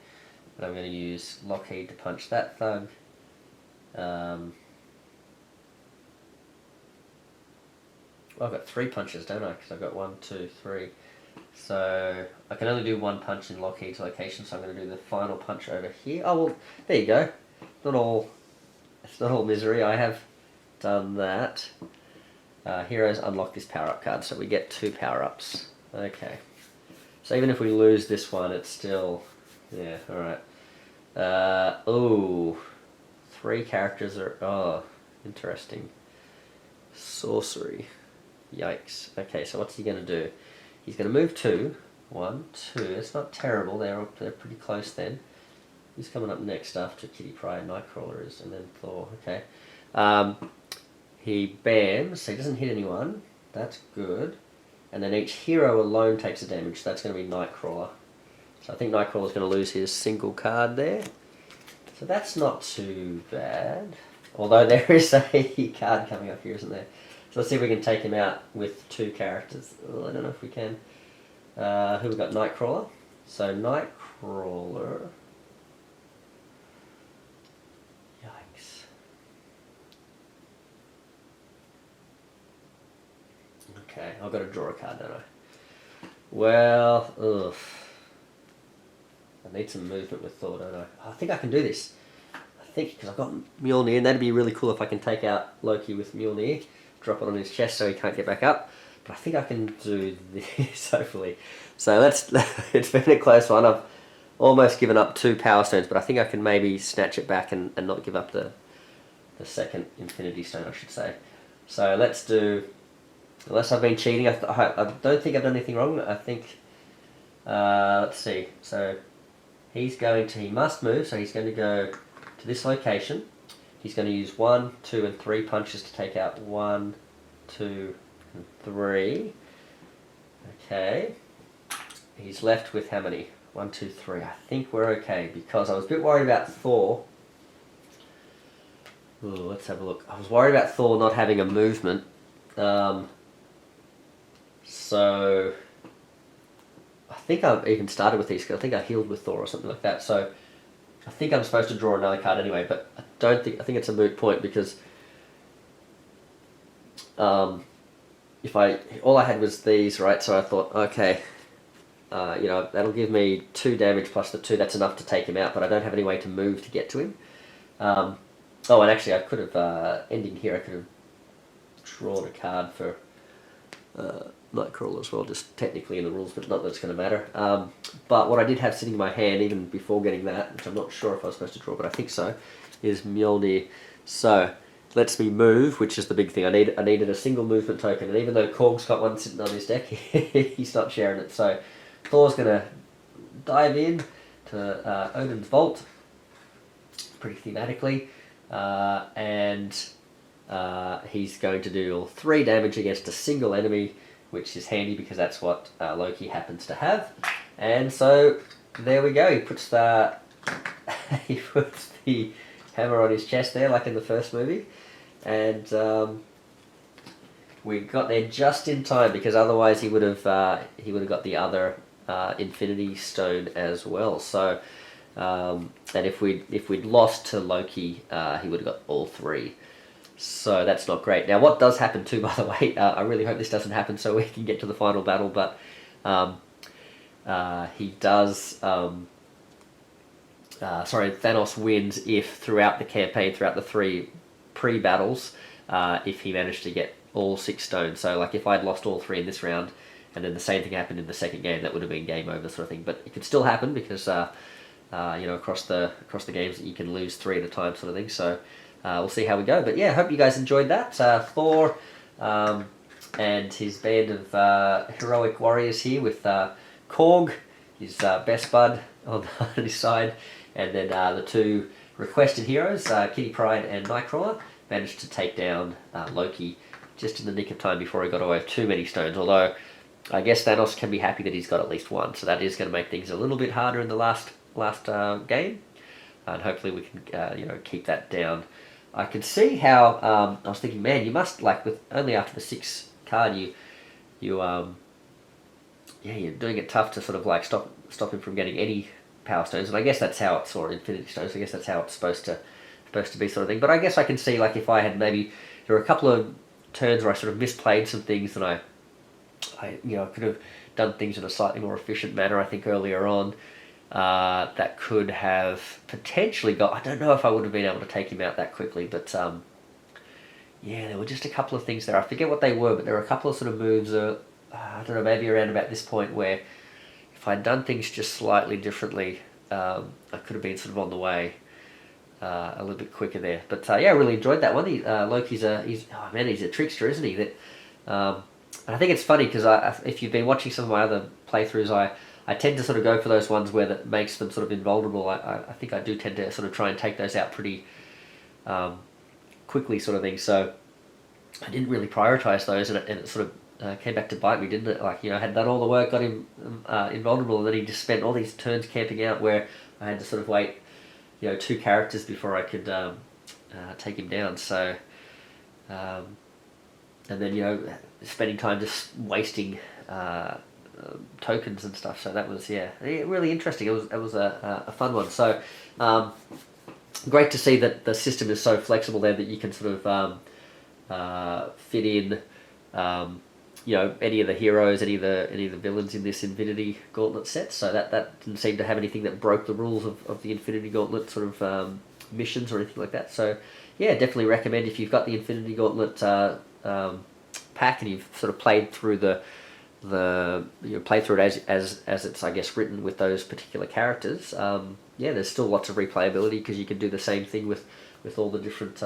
And I'm going to use Lockheed to punch that thug. Well, I've got 3 punches, don't I? Because I've got 1, 2, 3. So I can only do 1 punch in Lockheed's location, so I'm going to do the final punch over here. Oh, well, there you go. It's not all misery. I have done that. Heroes unlock this power-up card, so we get 2 power-ups. Okay. So even if we lose this one, it's still... Yeah, alright. Oh, 3 characters are... Oh, interesting. Sorcery. Yikes. Okay, so what's he going to do? He's going to move 2. 1, 2. It's not terrible. They're pretty close then. Who's coming up next after Kitty Pryde? Nightcrawler is, and then Thor. Okay. He bams, so he doesn't hit anyone. That's good. And then each hero alone takes a damage. So that's going to be Nightcrawler. So I think Nightcrawler's going to lose his single card there. So that's not too bad. Although there is a card coming up here, isn't there? So let's see if we can take him out with 2 characters. Oh, I don't know if we can. Who we got? Nightcrawler. So Nightcrawler. Yikes. Okay, I've got to draw a card, don't I? Well, ugh. I need some movement with Thor, don't I? I think I can do this. I think, because I've got Mjolnir, and that'd be really cool if I can take out Loki with Mjolnir, drop it on his chest so he can't get back up. But I think I can do this, hopefully. So it's been a close one. I've almost given up 2 Power Stones, but I think I can maybe snatch it back and not give up the second Infinity Stone, I should say. So let's do, unless I've been cheating, I don't think I've done anything wrong. I think, let's see, so he must move, so he's going to go to this location. He's going to use 1, 2, and 3 punches to take out 1, 2, and 3. Okay. He's left with how many? 1, 2, 3. I think we're okay, because I was a bit worried about Thor. Ooh, let's have a look. I was worried about Thor not having a movement. So I think I've even started with these, because I think I healed with Thor or something like that. So I think I'm supposed to draw another card anyway, but I think it's a moot point, because all I had was these, right? So I thought, okay, that'll give me 2 damage plus the 2. That's enough to take him out, but I don't have any way to move to get to him. Oh, and actually I could have, ending here, I could have drawn a card for Nightcrawler as well, just technically in the rules, but not that it's going to matter. But what I did have sitting in my hand, even before getting that, which I'm not sure if I was supposed to draw, but I think so, is Mjolnir. So, lets me move, which is the big thing. I needed a single movement token, and even though Korg's got one sitting on his deck, he's not sharing it. So, Thor's going to dive in to Odin's Vault, pretty thematically, and he's going to do all 3 damage against a single enemy, which is handy because that's what Loki happens to have. And so there we go. He puts the hammer on his chest there, like in the first movie, and we got there just in time, because otherwise he would have got the other Infinity Stone as well. So and if we'd lost to Loki, he would have got all 3. So that's not great. Now, what does happen too, by the way, I really hope this doesn't happen so we can get to the final battle, but he does, Thanos wins if throughout the campaign, throughout the 3 pre-battles, if he managed to get all 6 stones. So, like, if I'd lost all 3 in this round, and then the same thing happened in the second game, that would have been game over, sort of thing. But it could still happen, because, across the games, you can lose 3 at a time, sort of thing. So, we'll see how we go. But yeah, I hope you guys enjoyed that. Thor and his band of heroic warriors here with Korg, his best bud on his side, and then the 2 requested heroes, Kitty Pryde and Nightcrawler, managed to take down Loki just in the nick of time before he got away with too many stones. Although I guess Thanos can be happy that he's got at least 1, so that is going to make things a little bit harder in the last game, and hopefully we can keep that down. I could see how I was thinking, man, you must, like, with only after the 6th card, you're doing it tough to sort of like stop him from getting any Power Stones, and I guess that's how it's, or Infinity Stones. I guess that's how it's supposed to be, sort of thing. But I guess I can see, like, if I had maybe, there were a couple of turns where I sort of misplayed some things, and I could have done things in a slightly more efficient manner. I think earlier on. That could have potentially got, I don't know if I would have been able to take him out that quickly, but yeah, there were just a couple of things there. I forget what they were, but there were a couple of sort of moves, I don't know, maybe around about this point where if I'd done things just slightly differently, I could have been sort of on the way a little bit quicker there. But yeah, I really enjoyed that one. Loki's he's a trickster, isn't he? And I think it's funny because if you've been watching some of my other playthroughs, I tend to sort of go for those ones where that makes them sort of invulnerable. I think I do tend to sort of try and take those out pretty quickly, sort of thing. So I didn't really prioritize those, and it sort of came back to bite me, didn't it? Like, I had done all the work, got him invulnerable, and then he just spent all these turns camping out where I had to sort of wait, 2 characters before I could take him down. So, and then, you know, spending time just wasting tokens and stuff. So that was, yeah, really interesting. It was a fun one. So great to see that the system is so flexible there that you can sort of fit in, you know, any of the heroes, any of the villains in this Infinity Gauntlet set. So that didn't seem to have anything that broke the rules of the Infinity Gauntlet sort of missions or anything like that. So yeah, definitely recommend if you've got the Infinity Gauntlet pack and you've sort of played through play through it as it's, I guess, written with those particular characters. Yeah, there's still lots of replayability because you can do the same thing with all the different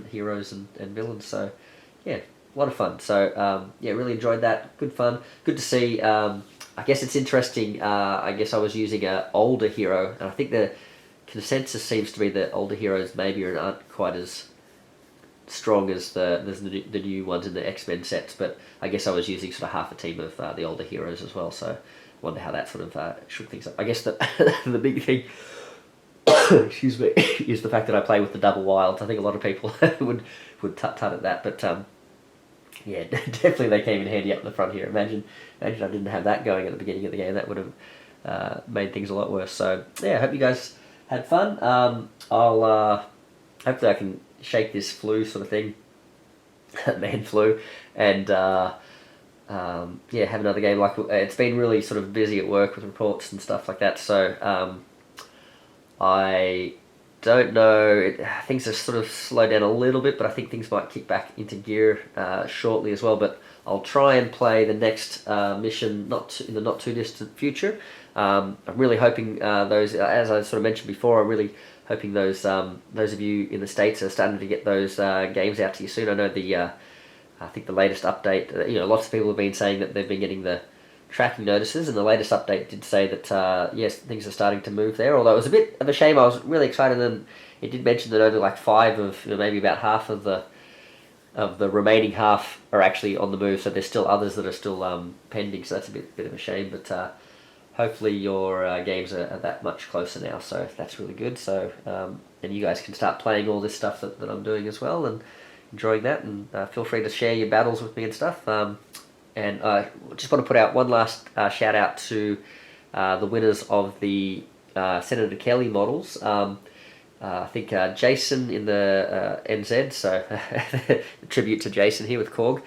heroes and villains. So yeah, a lot of fun. So yeah, really enjoyed that. Good fun. Good to see. I guess it's interesting. I guess I was using an older hero, and I think the consensus seems to be that older heroes maybe aren't quite as strong as the new ones in the X-Men sets, but I guess I was using sort of half a team of the older heroes as well, so I wonder how that sort of shook things up. I guess the big thing excuse me, is the fact that I play with the double wilds. I think a lot of people would tut at that, but yeah, definitely they came in handy up the front here. Imagine I didn't have that going at the beginning of the game. That would have made things a lot worse. So yeah, I hope you guys had fun. I'll hopefully I can shake this flu sort of thing, man flu, and yeah, have another game. Like, it's been really sort of busy at work with reports and stuff like that, so I don't know, things have sort of slowed down a little bit, but I think things might kick back into gear shortly as well. But I'll try and play the next mission in the not too distant future. I'm really hoping those, as I sort of mentioned before, I'm really hoping those of you in the States are starting to get those games out to you soon. I know I think the latest update, you know, lots of people have been saying that they've been getting the tracking notices, and the latest update did say that yes, things are starting to move there. Although it was a bit of a shame. I was really excited, and it did mention that only like 5 of, you know, maybe about half of the remaining half are actually on the move. So there's still others that are still pending. So that's a bit of a shame, but hopefully your games are that much closer now, so that's really good. So and you guys can start playing all this stuff that I'm doing as well, and enjoying that, and feel free to share your battles with me and stuff. And I just want to put out one last shout out to the winners of the Senator Kelly models. I think Jason in the NZ, so tribute to Jason here with Korg.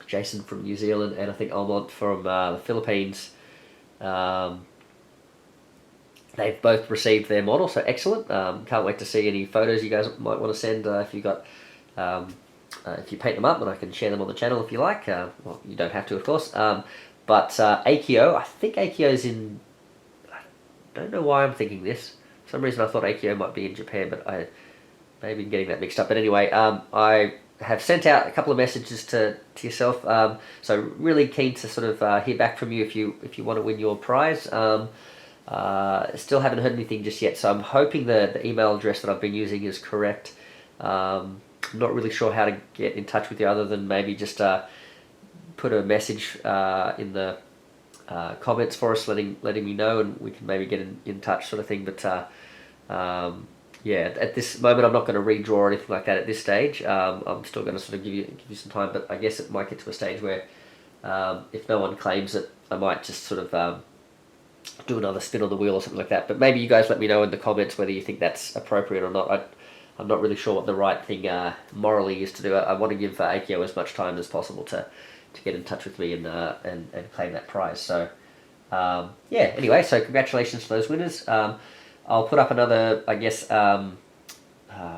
Jason from New Zealand, and I think Almont from the Philippines. They've both received their model, so excellent. Can't wait to see any photos you guys might want to send if you got if you paint them up, and I can share them on the channel if you like. Well, you don't have to, of course. But Akio, I think Akio's in, I don't know why I'm thinking this. For some reason I thought Akio might be in Japan, but I may be getting that mixed up. But anyway, I have sent out a couple of messages to yourself, so really keen to sort of hear back from you if you want to win your prize. Still haven't heard anything just yet, so I'm hoping the email address that I've been using is correct. I'm not really sure how to get in touch with you other than maybe just put a message in the comments for us, letting me know, and we can maybe get in touch, sort of thing. But yeah, at this moment I'm not going to redraw or anything like that at this stage. I'm still going to sort of give you some time, but I guess it might get to a stage where if no one claims it, I might just sort of do another spin on the wheel or something like that. But maybe you guys let me know in the comments whether you think that's appropriate or not. I'm not really sure what the right thing morally is to do. I want to give Akio as much time as possible to get in touch with me and claim that prize. So yeah, anyway, so congratulations to those winners. I'll put up another, I guess, what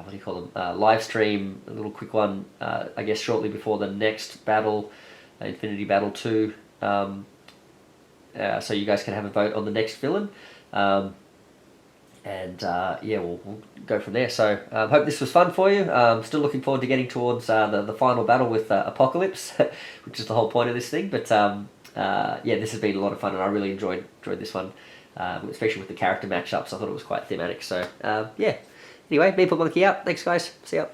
do you call them, live stream, a little quick one, I guess shortly before the next battle, Infinity Battle 2, so you guys can have a vote on the next villain. And yeah, we'll go from there. So hope this was fun for you. Still looking forward to getting towards the final battle with Apocalypse, which is the whole point of this thing. But yeah, this has been a lot of fun, and I really enjoyed this one, especially with the character matchups. I thought it was quite thematic. So yeah. Anyway, Meeple Monkey out. Thanks, guys. See ya.